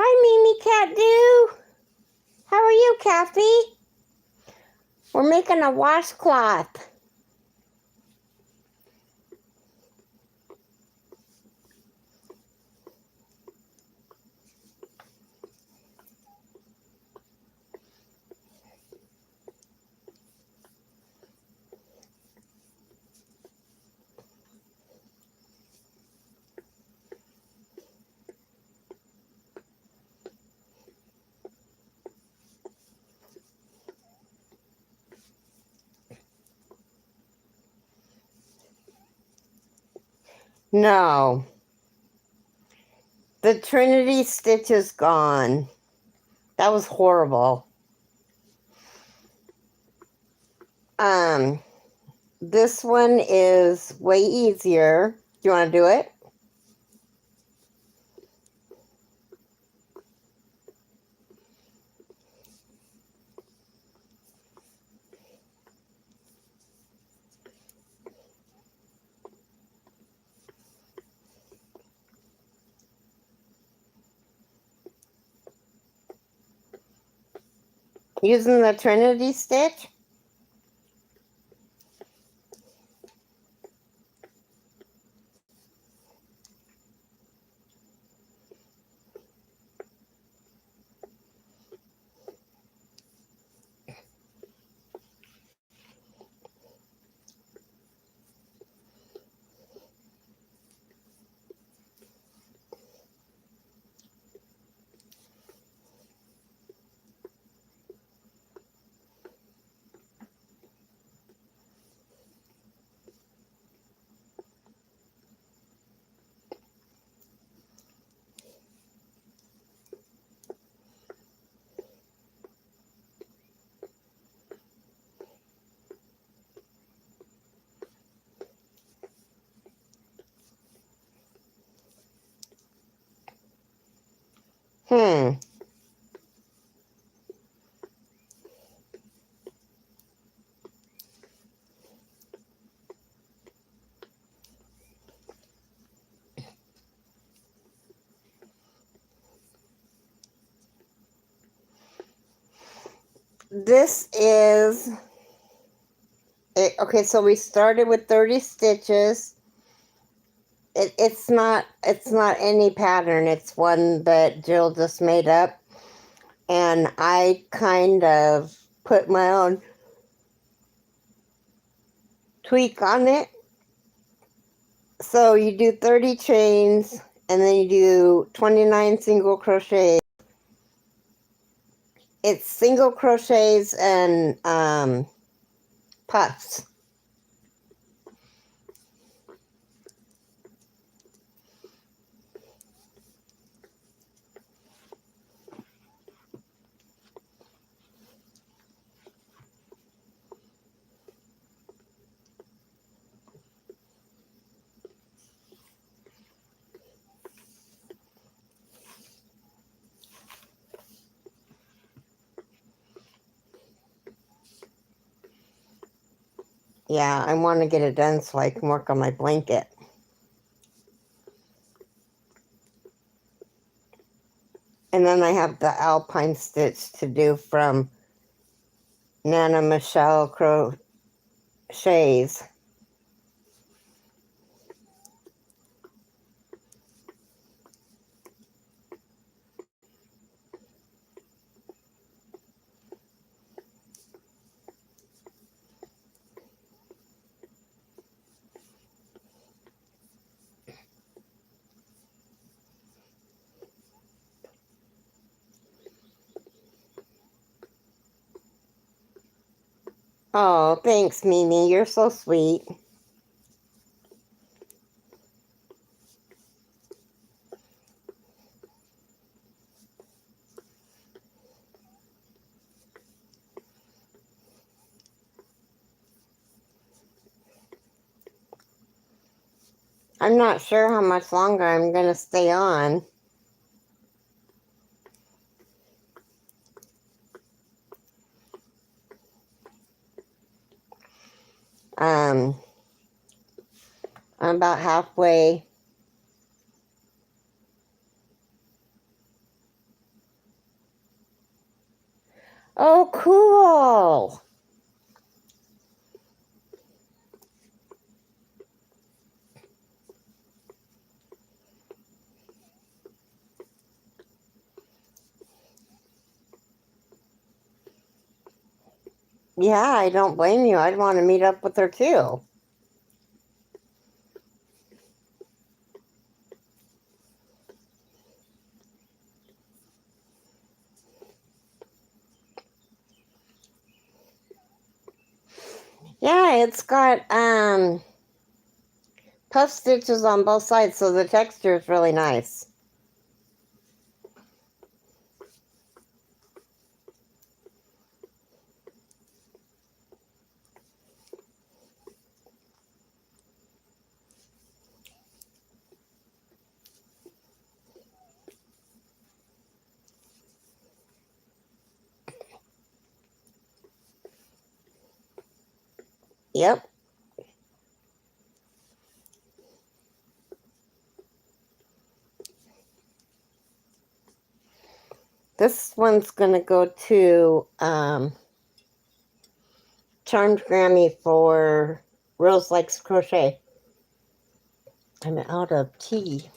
Hi, Mimi Cat Doo. How are you, Kathy? We're making a washcloth. No. The Trinity stitch is gone. That was horrible. This one is way easier. Do you want to do it? Using the Trinity stitch? Hmm. This is it. Okay, so we started with 30 stitches. It's not any pattern. It's one that Jill just made up, and I kind of put my own tweak on it. So you do 30 chains, and then you do 29 single crochets. It's single crochets and puffs. Yeah, I want to get it done so I can work on my blanket. And then I have the alpine stitch to do from Nana Michelle Crochets. Oh, thanks, Mimi. You're so sweet. I'm not sure how much longer I'm going to stay on. I'm about halfway. Oh, cool. Yeah, I don't blame you. I'd want to meet up with her too. Yeah, it's got puff stitches on both sides, so the texture is really nice. Yep. This one's going to go to Charmed Grammy for Rose Likes Crochet. I'm out of tea.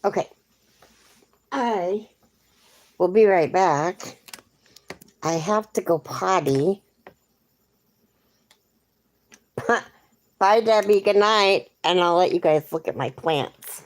Okay. I will be right back. I have to go potty. Bye, Debbie. Good night. And I'll let you guys look at my plants.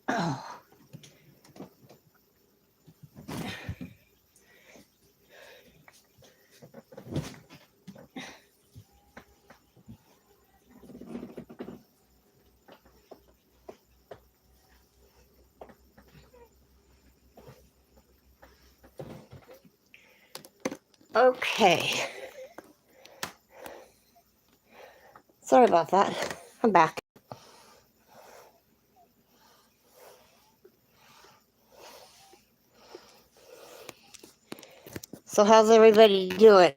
Oh. Okay. Sorry about that. I'm back. So how's everybody doing?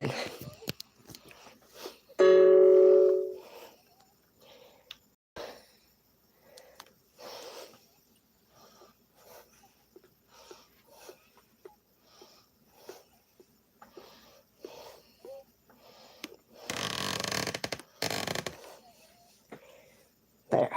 There.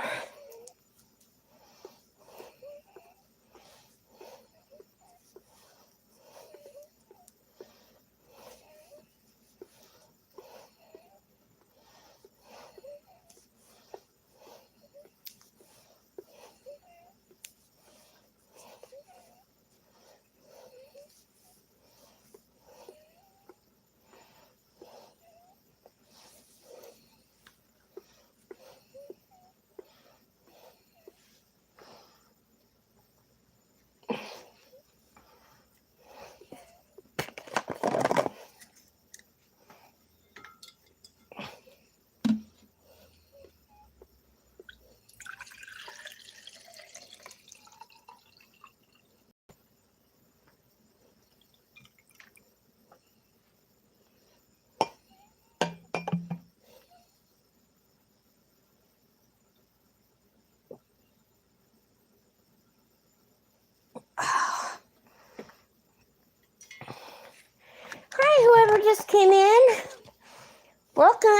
Hi, whoever just came in. Welcome.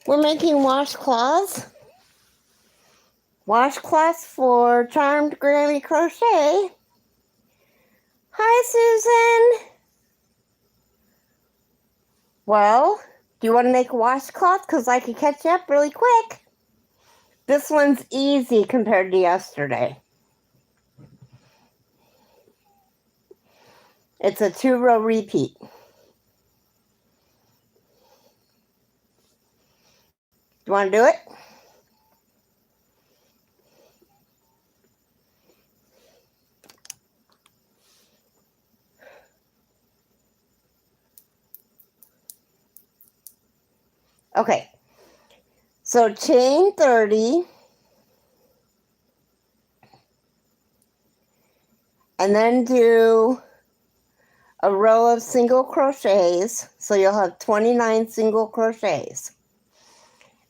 We're making washcloths. Washcloths for Charmed Granny Crochet. Hi, Susan. Well, do you want to make a washcloth? Because I can catch you up really quick. This one's easy compared to yesterday. It's a 2-row repeat. Do you want to do it? Okay. So chain 30. And then do a row of single crochets. So you'll have 29 single crochets.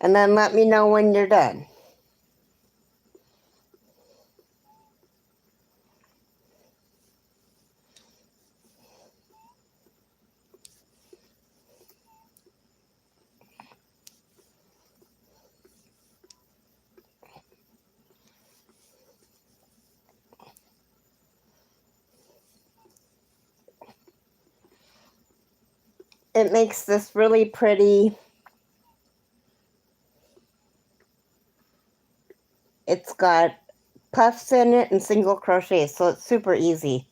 And then let me know when you're done. It makes this really pretty. It's got puffs in it and single crochets, so it's super easy.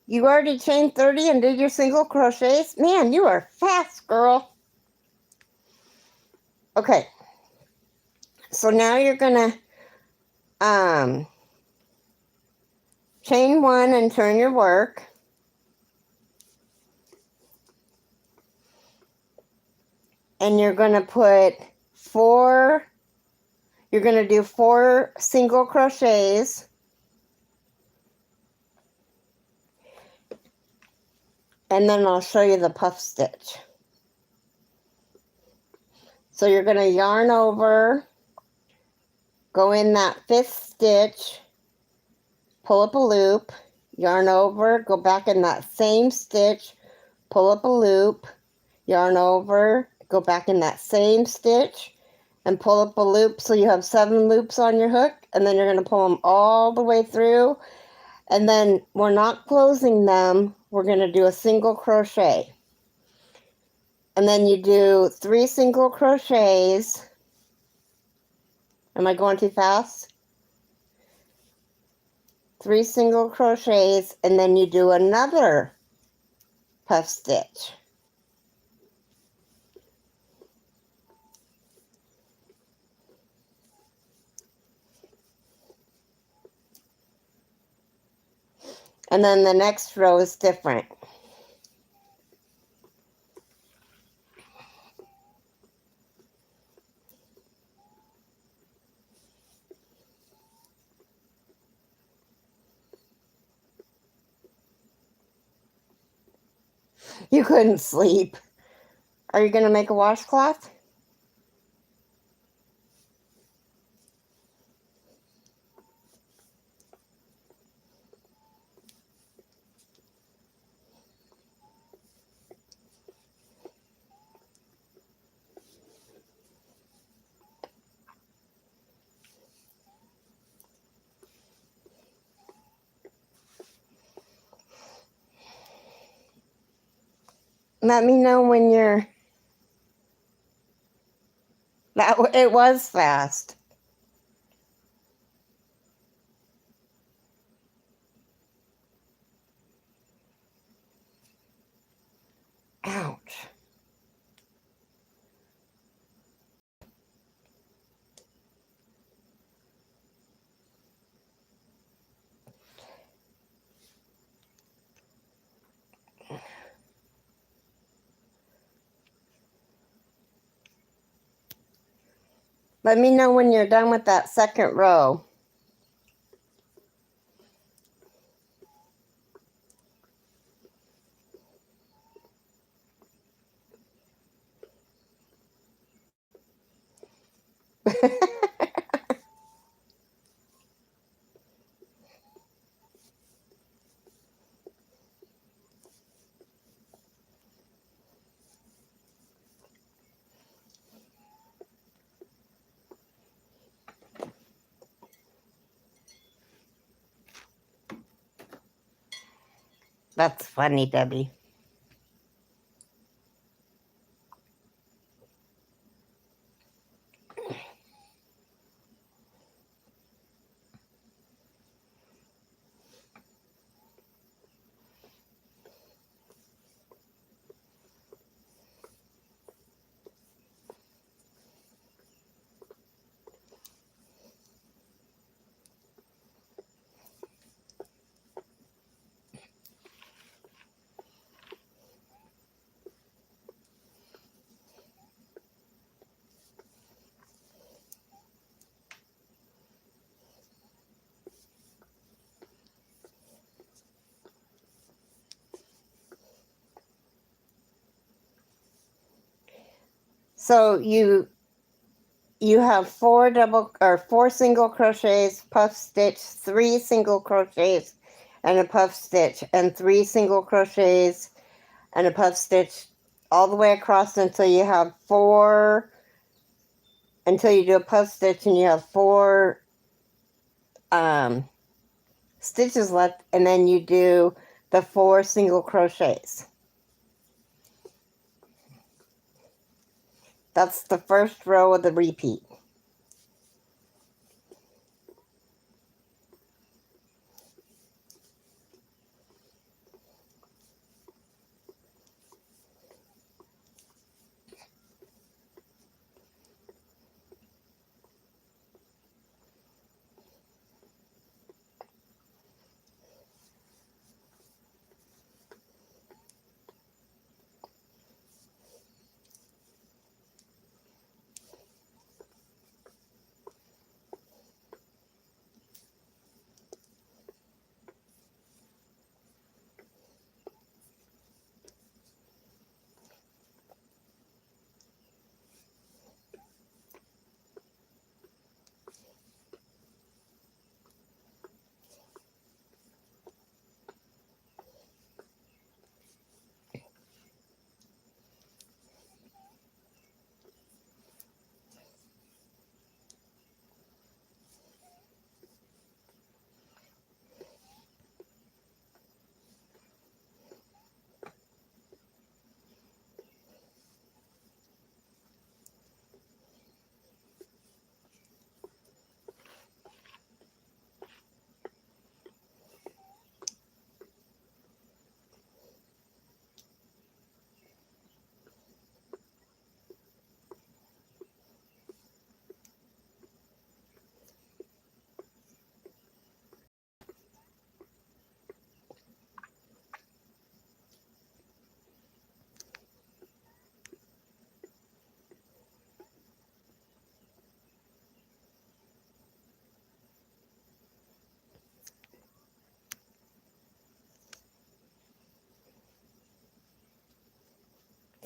You already chained 30 and did your single crochets? Man, you are fast, girl. Okay. So now you're going to chain 1 and turn your work. And you're going to put 4, you're going to do 4 single crochets. And then I'll show you the puff stitch. So you're going to yarn over go in that 5th stitch, pull up a loop, yarn over, go back in that same stitch, pull up a loop, yarn over, go back in that same stitch, and pull up a loop so you have 7 loops on your hook, and then you're going to pull them all the way through, and then we're not closing them, we're going to do a single crochet. And then you do 3 single crochets. Am I going too fast? 3 single crochets, and then you do another puff stitch. And then the next row is different. You couldn't sleep. Are you going to make a washcloth? Let me know when you're... It was fast. Ouch. Let me know when you're done with that second row. That's funny, Debbie. So you have 4 single crochets, puff stitch, 3 single crochets, and a puff stitch, and 3 single crochets and a puff stitch all the way across until you have 4, until you do a puff stitch and you have 4 stitches left, and then you do the 4 single crochets. That's the first row of the repeat.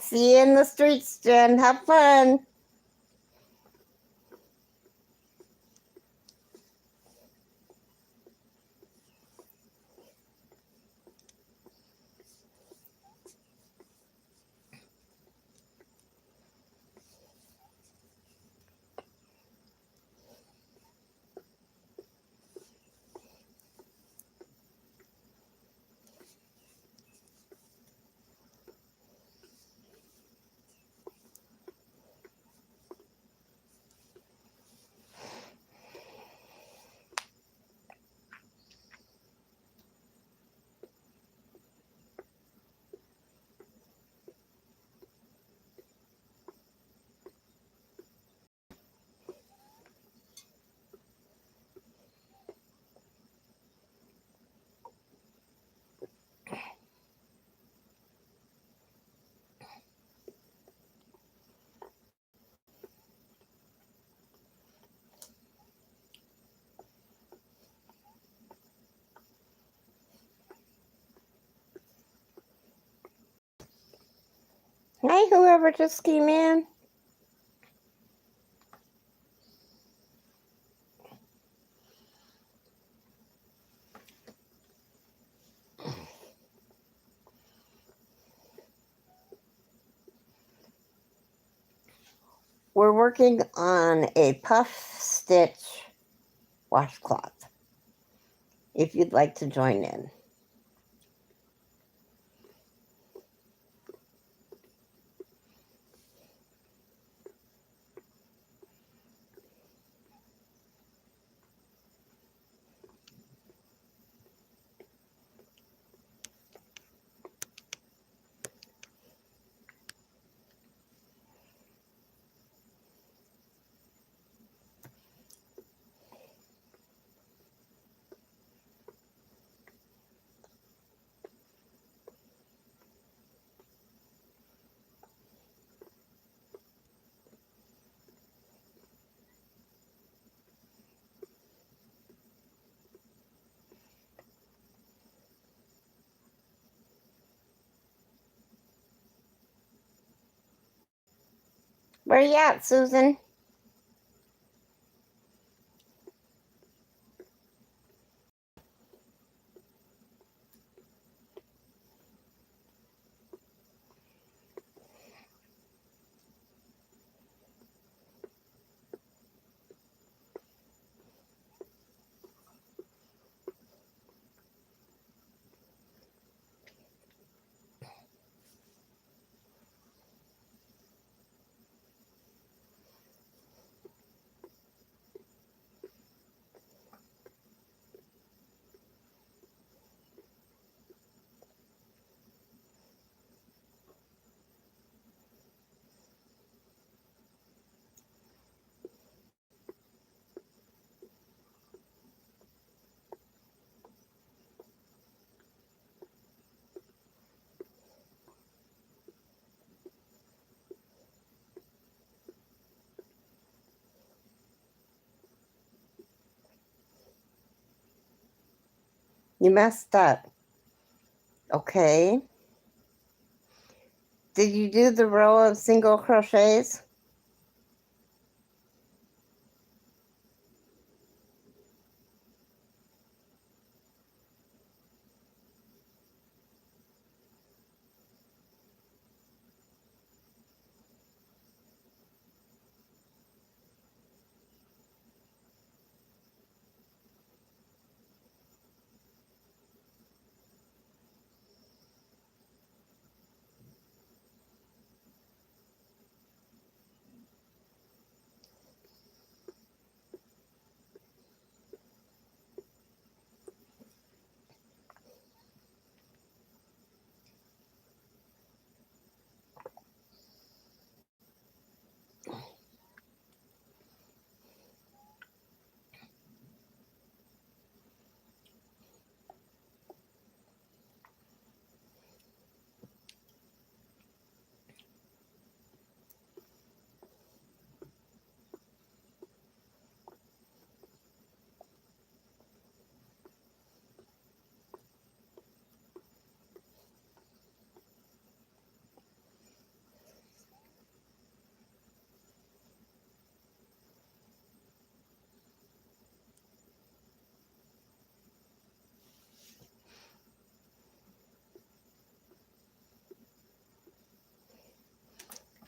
See you in the streets, Jen. Have fun. Hi, whoever just came in. We're working on a puff stitch washcloth. If you'd like to join in. Where you at, Susan? You messed up. Okay. Did you do the row of single crochets?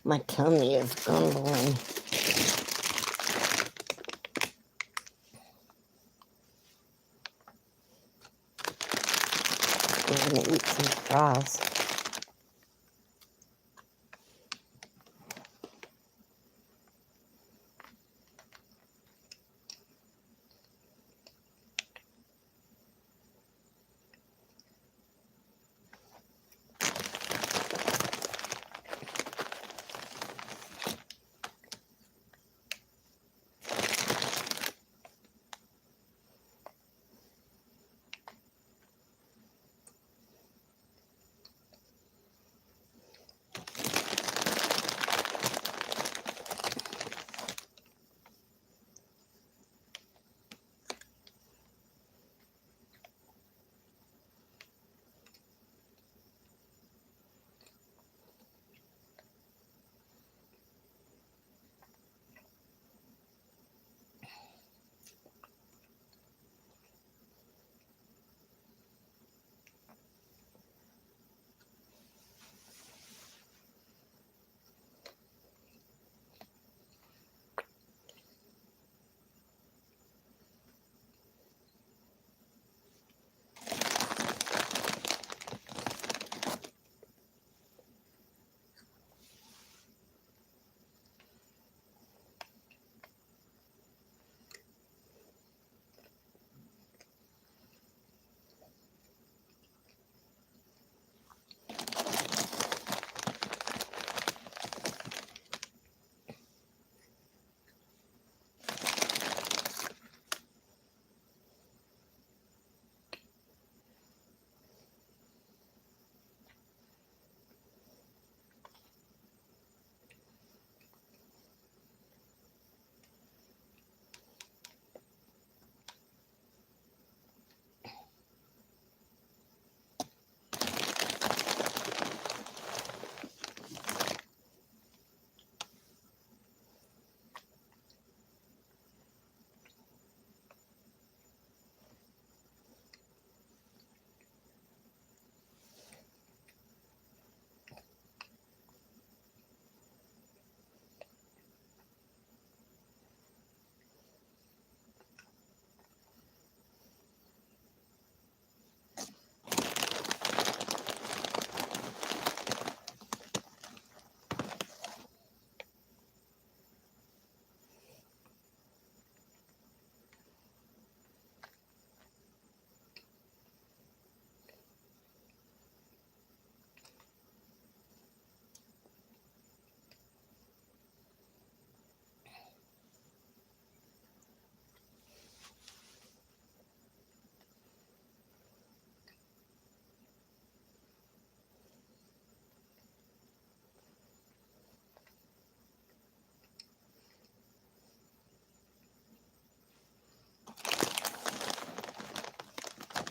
My tummy is grumbling. I'm gonna eat some straws.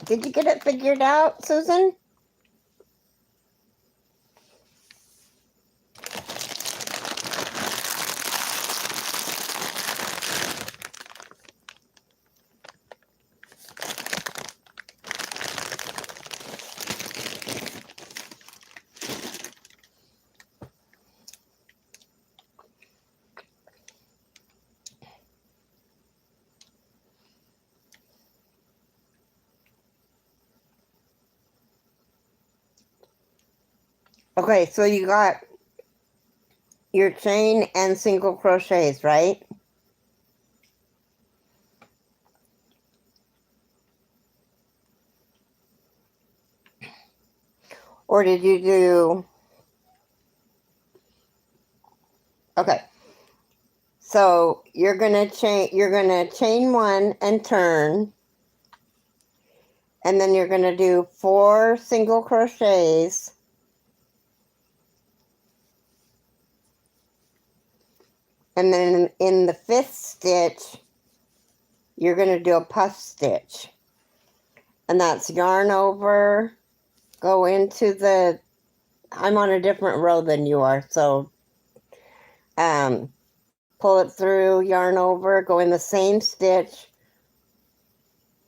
Did you get it figured out, Susan? Okay, so you got your chain and single crochets, right? Or did you do... Okay. So you're gonna chain one and turn, and then you're gonna do 4 single crochets, and then in the 5th stitch you're gonna do a puff stitch, and that's yarn over, go into the... I'm on a different row than you are, so pull it through, yarn over, go in the same stitch,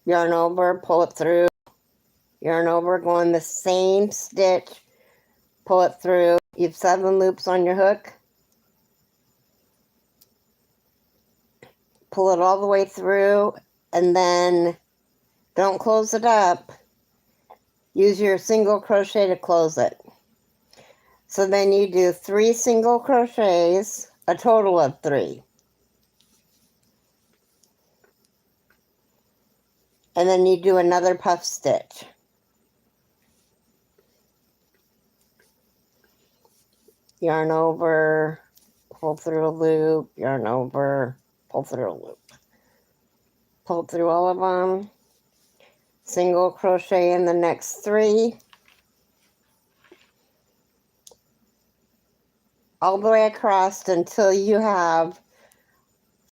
yarn over, pull it through, yarn over, go in the same stitch, pull it through. You have 7 loops on your hook. pull it all the way through, and then don't close it up. Use your single crochet to close it. So then you do 3 single crochets, a total of 3. And then you do another puff stitch. Yarn over, pull through a loop, yarn over, pull through a loop. Pull through all of them. Single crochet in the next 3. All the way across until you have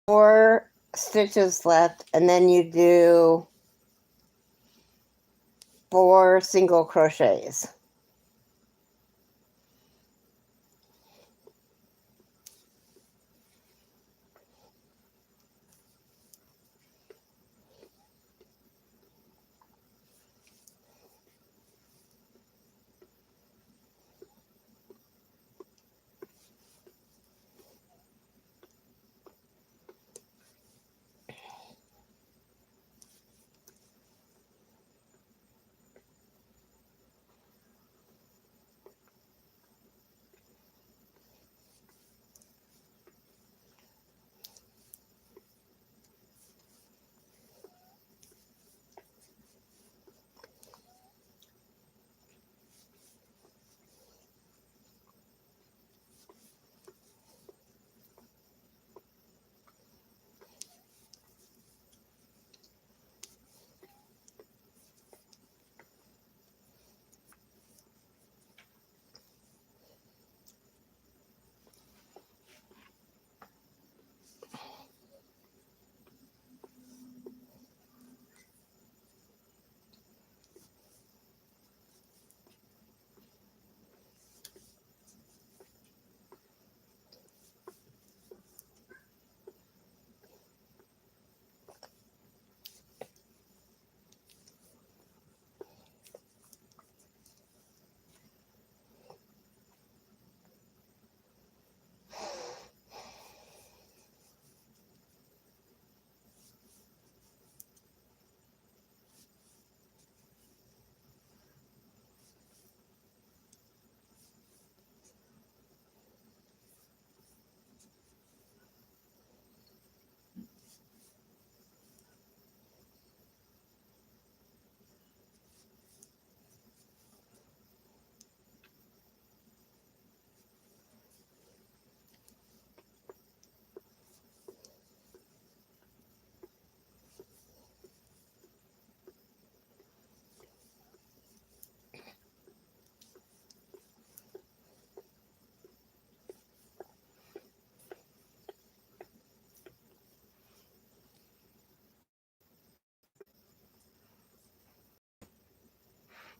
4 stitches left, and then you do 4 single crochets.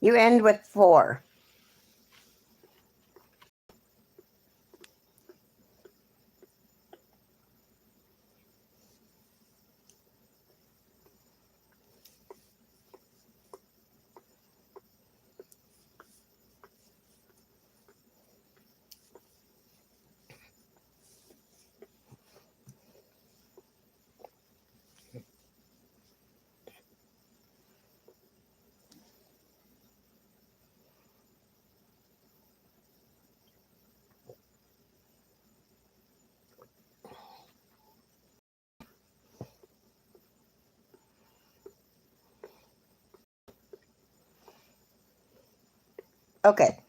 You end with 4. Okay.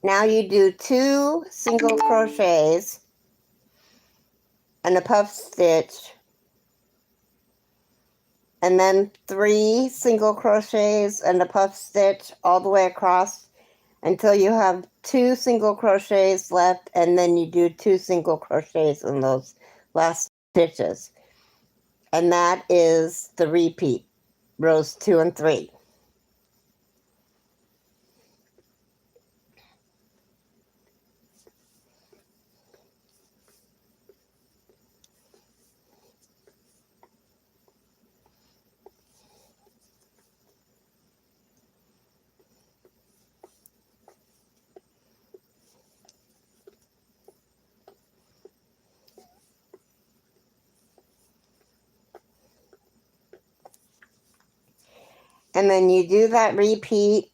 Now you do 2 single crochets and a puff stitch, and then 3 single crochets and a puff stitch all the way across until you have 2 single crochets left, and then you do 2 single crochets in those last stitches. And that is the repeat, rows 2 and 3. And then you do that repeat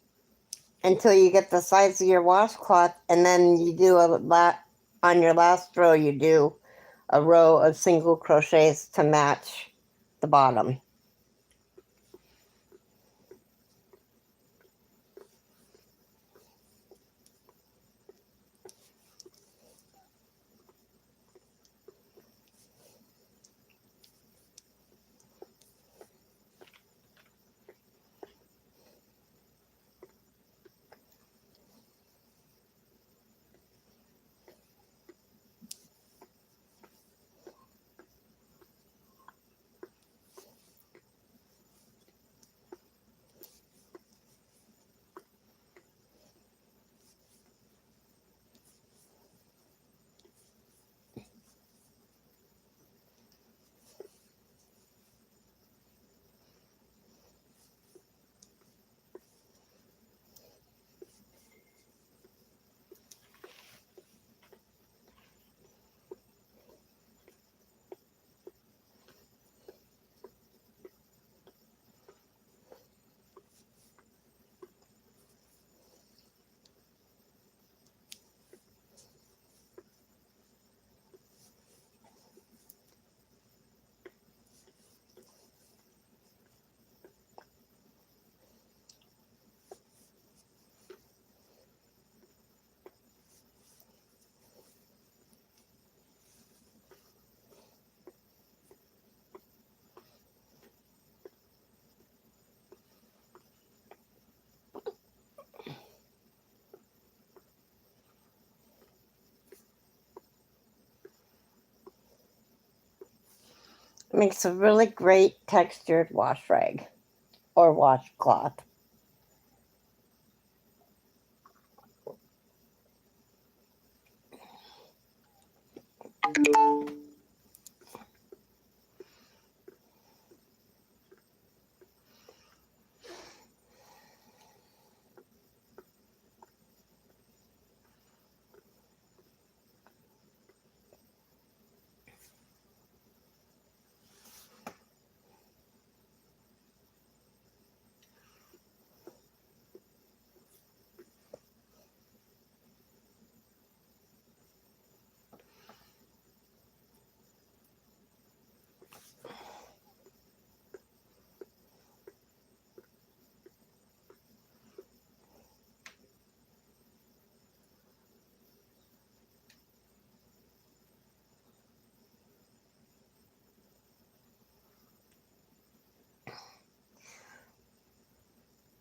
until you get the size of your washcloth, and then you do on your last row you do a row of single crochets to match the bottom. Makes a really great textured wash rag or washcloth.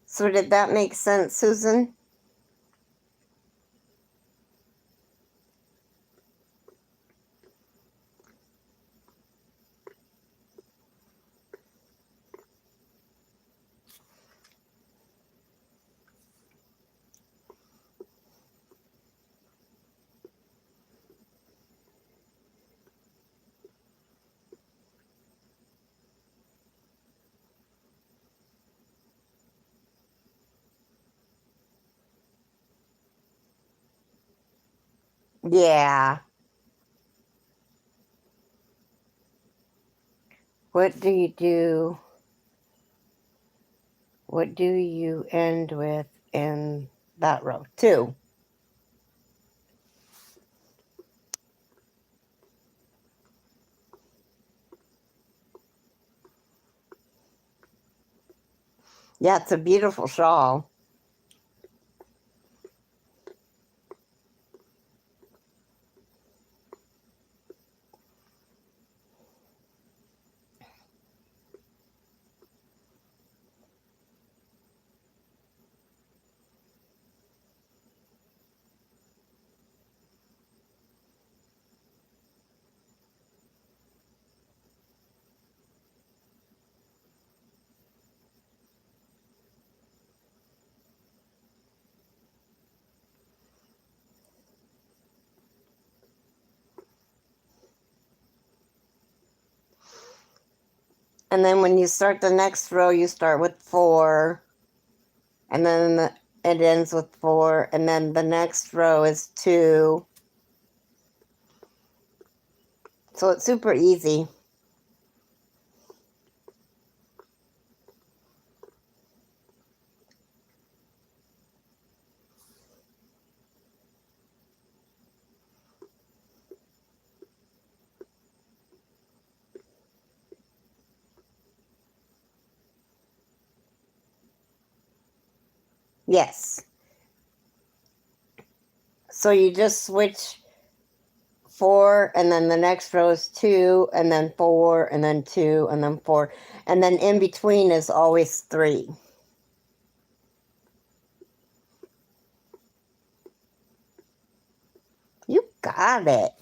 So did that make sense, Susan? Yeah. What do you do? What do you end with in that row? 2. Yeah, it's a beautiful shawl. And then when you start the next row, you start with 4, and then it ends with 4, and then the next row is 2. So it's super easy. Yes. So you just switch 4, and then the next row is 2, and then 4, and then 2, and then 4, and then in between is always 3. You got it.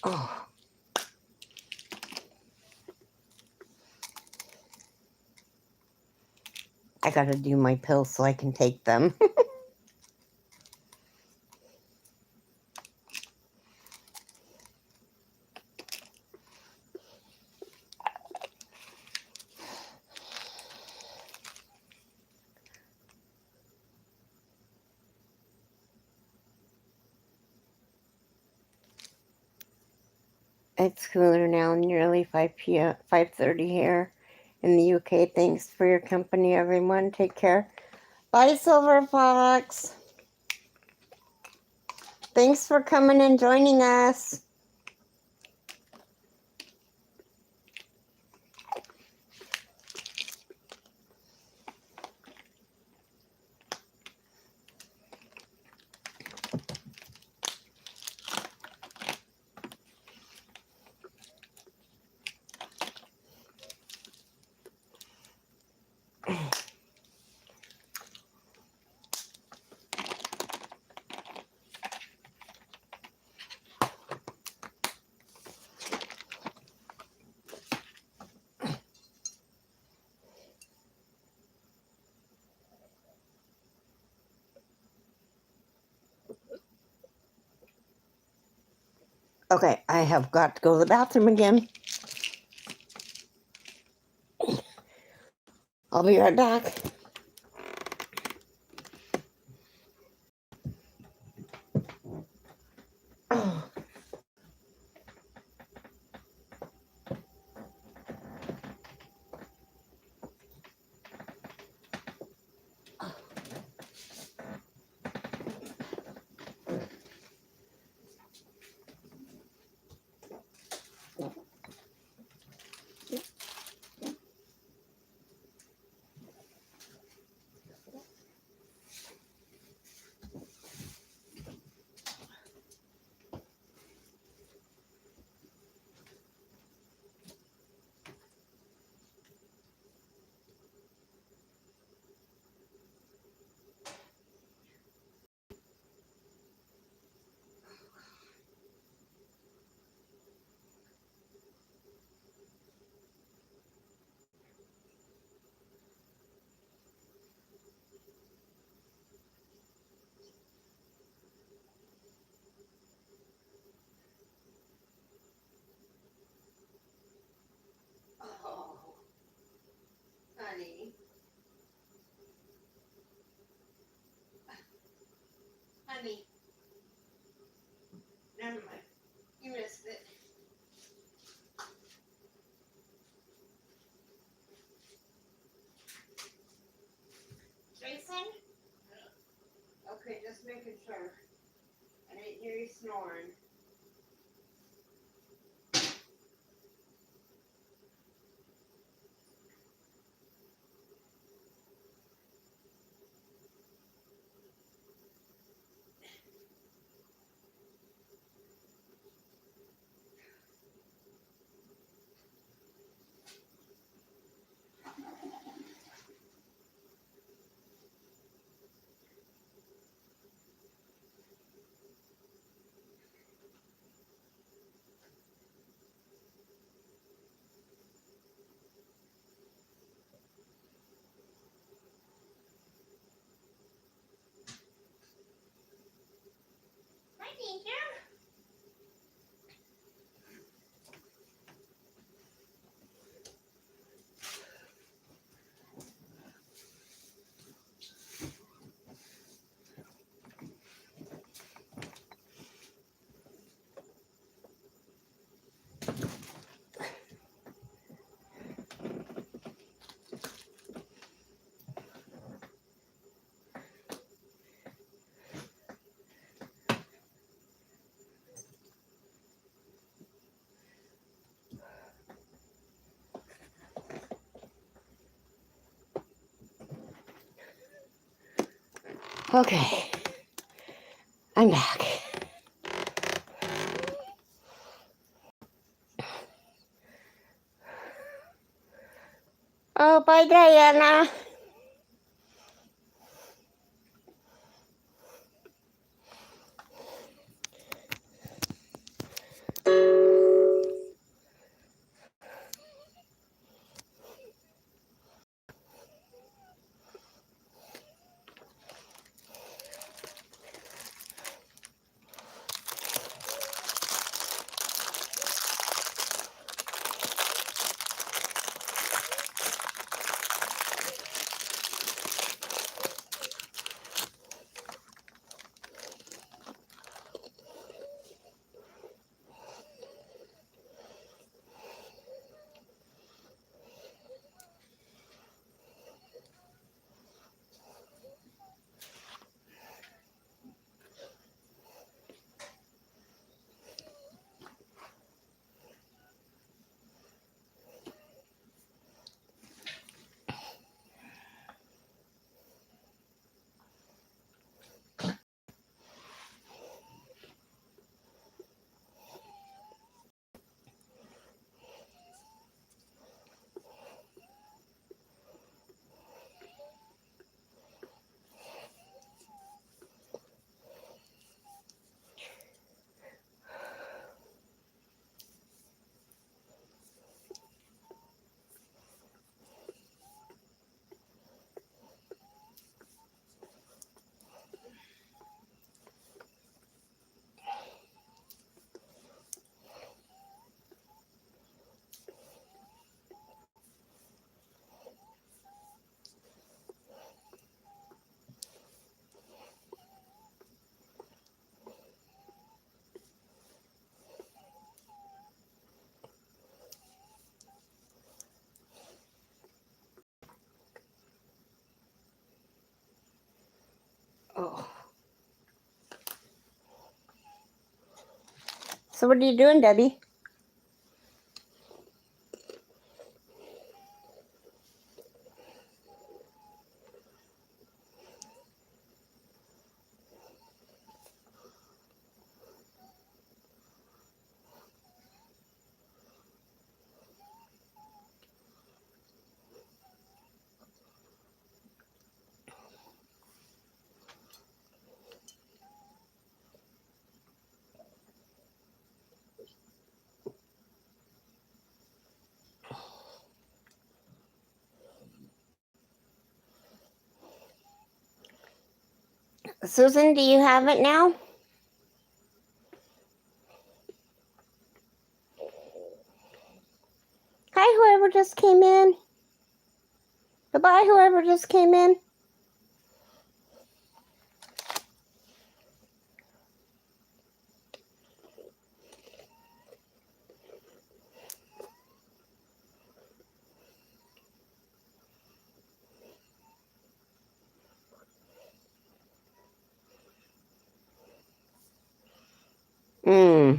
Oh, I gotta do my pills so I can take them. It's cooler now, nearly 5 p.m., 5:30 here in the UK. Thanks for your company, everyone. Take care. Bye, Silver Fox. Thanks for coming and joining us. Okay, I have got to go to the bathroom again. I'll be right back. Oh, honey. Honey. Never mind. You missed it. Jason? Okay, just making sure. I didn't hear you snoring. Okay, I'm back. Oh, bye, Diana. Oh. So what are you doing, Debbie? Susan, do you have it now? Hi, whoever just came in. Goodbye, whoever just came in. Hmm.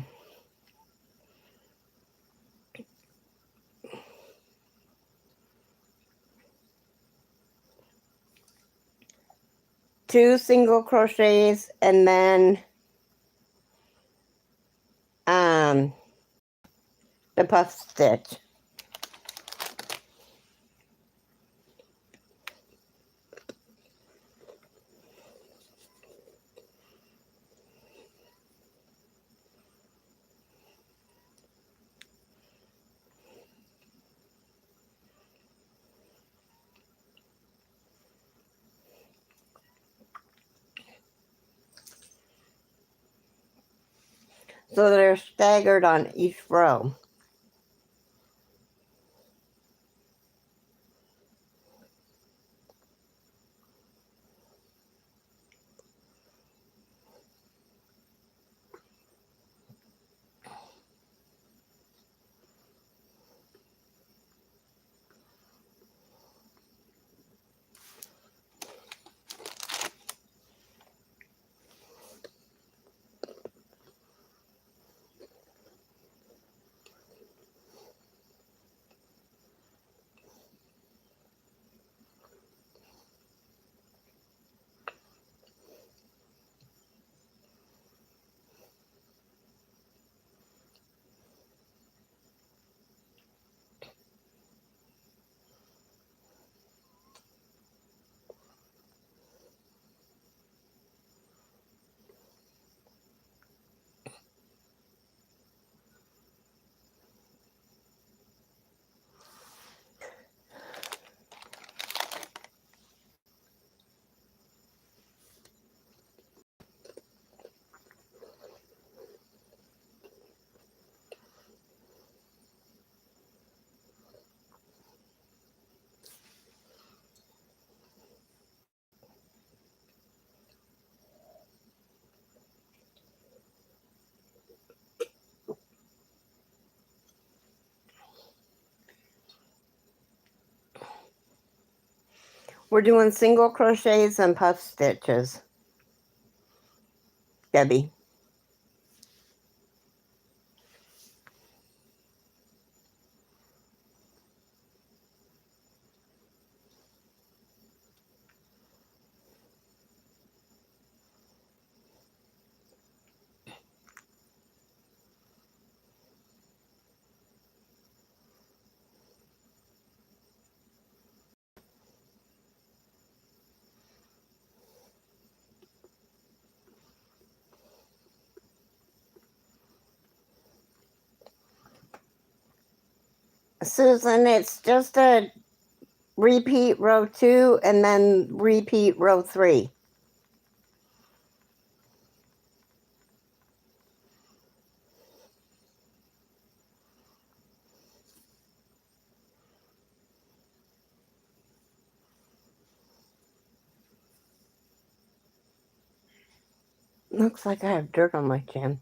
Two single crochets and then the puff stitch. So they're staggered on each row. We're doing single crochets and puff stitches, Debbie. Susan, it's just a repeat row 2 and then repeat row 3. Looks like I have dirt on my chin.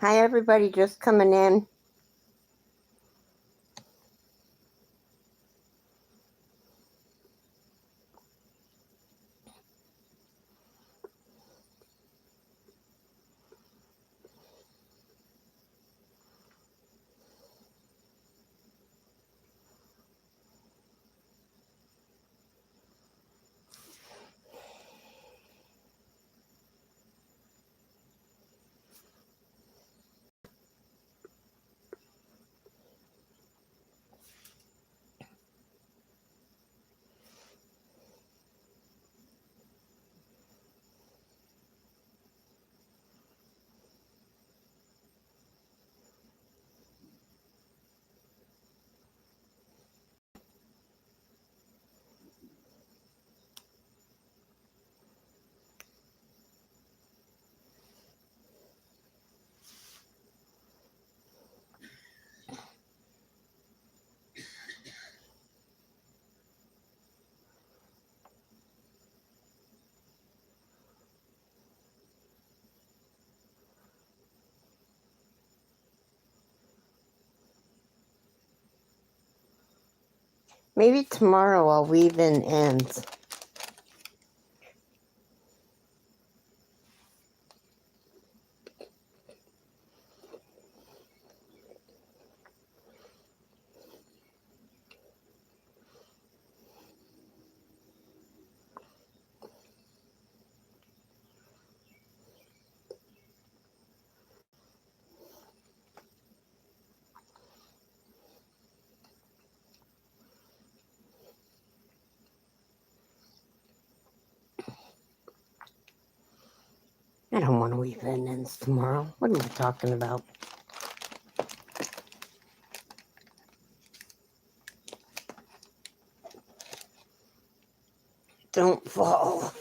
Hi, everybody just coming in. Maybe tomorrow I'll weave in ends. I don't want to weave in ends tomorrow. What am I talking about? Don't fall.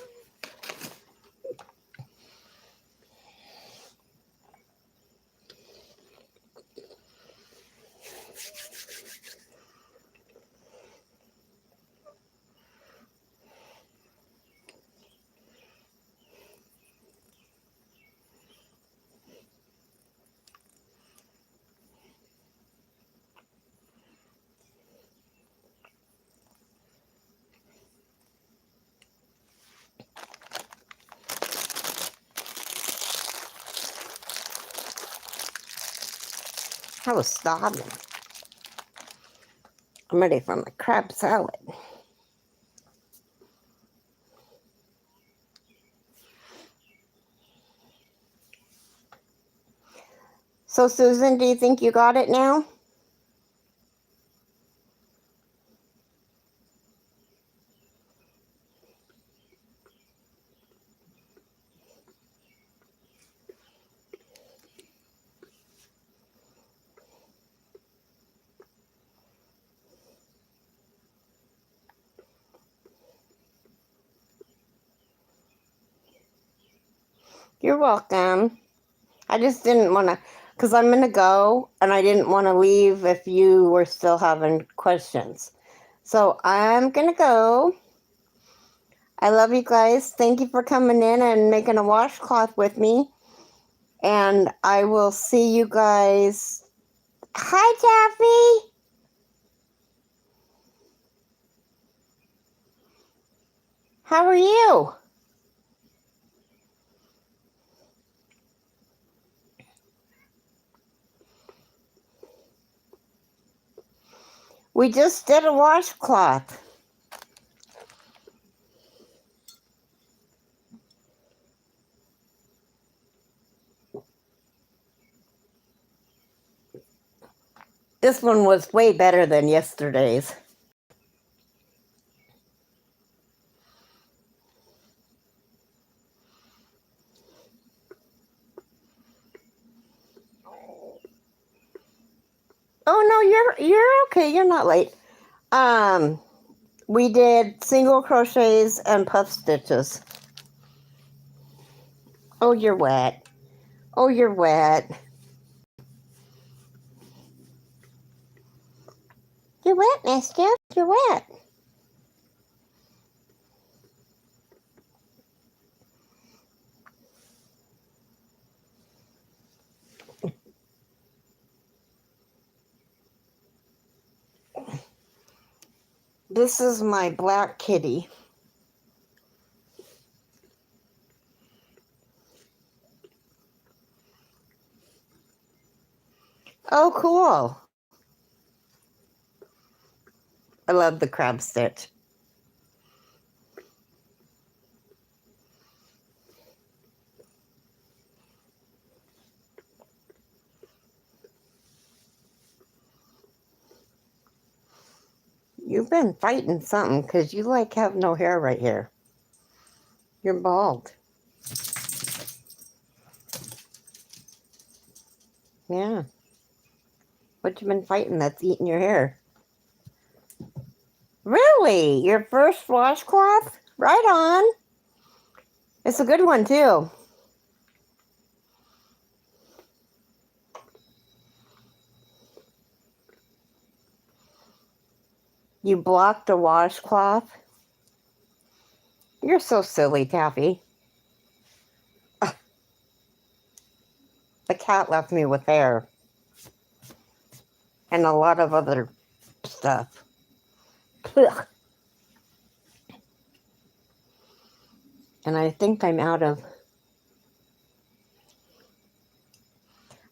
I was starving. I'm ready for my crab salad. So, Susan, do you think you got it now? You're welcome. I just didn't want to, because I'm going to go, and I didn't want to leave if you were still having questions. So I'm going to go. I love you guys. Thank you for coming in and making a washcloth with me. And I will see you guys. Hi, Taffy. How are you? We just did a washcloth. This one was way better than yesterday's. Oh no, you're okay. You're not late. We did single crochets and puff stitches. Oh, you're wet. Oh, you're wet. You're wet, Mister. You're wet. This is my black kitty. Oh, cool. I love the crab stitch. You've been fighting something because you like have no hair right here. You're bald. Yeah. What you been fighting that's eating your hair? Really? Your first washcloth? Right on. It's a good one too. You blocked a washcloth? You're so silly, Taffy. The cat left me with hair. And a lot of other stuff. Ugh. And I think I'm out of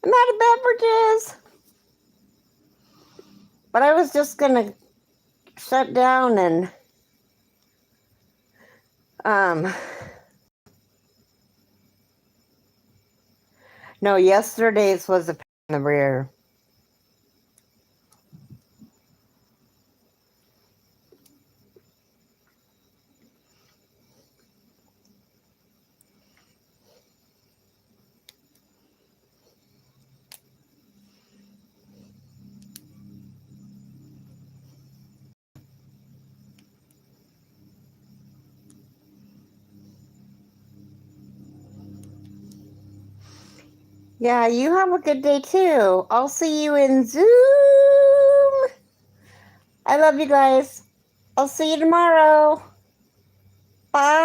beverages. But I was just gonna shut down and no, yesterday's was a pain in the rear. Yeah, you have a good day too. I'll see you in Zoom. I love you guys. I'll see you tomorrow. Bye.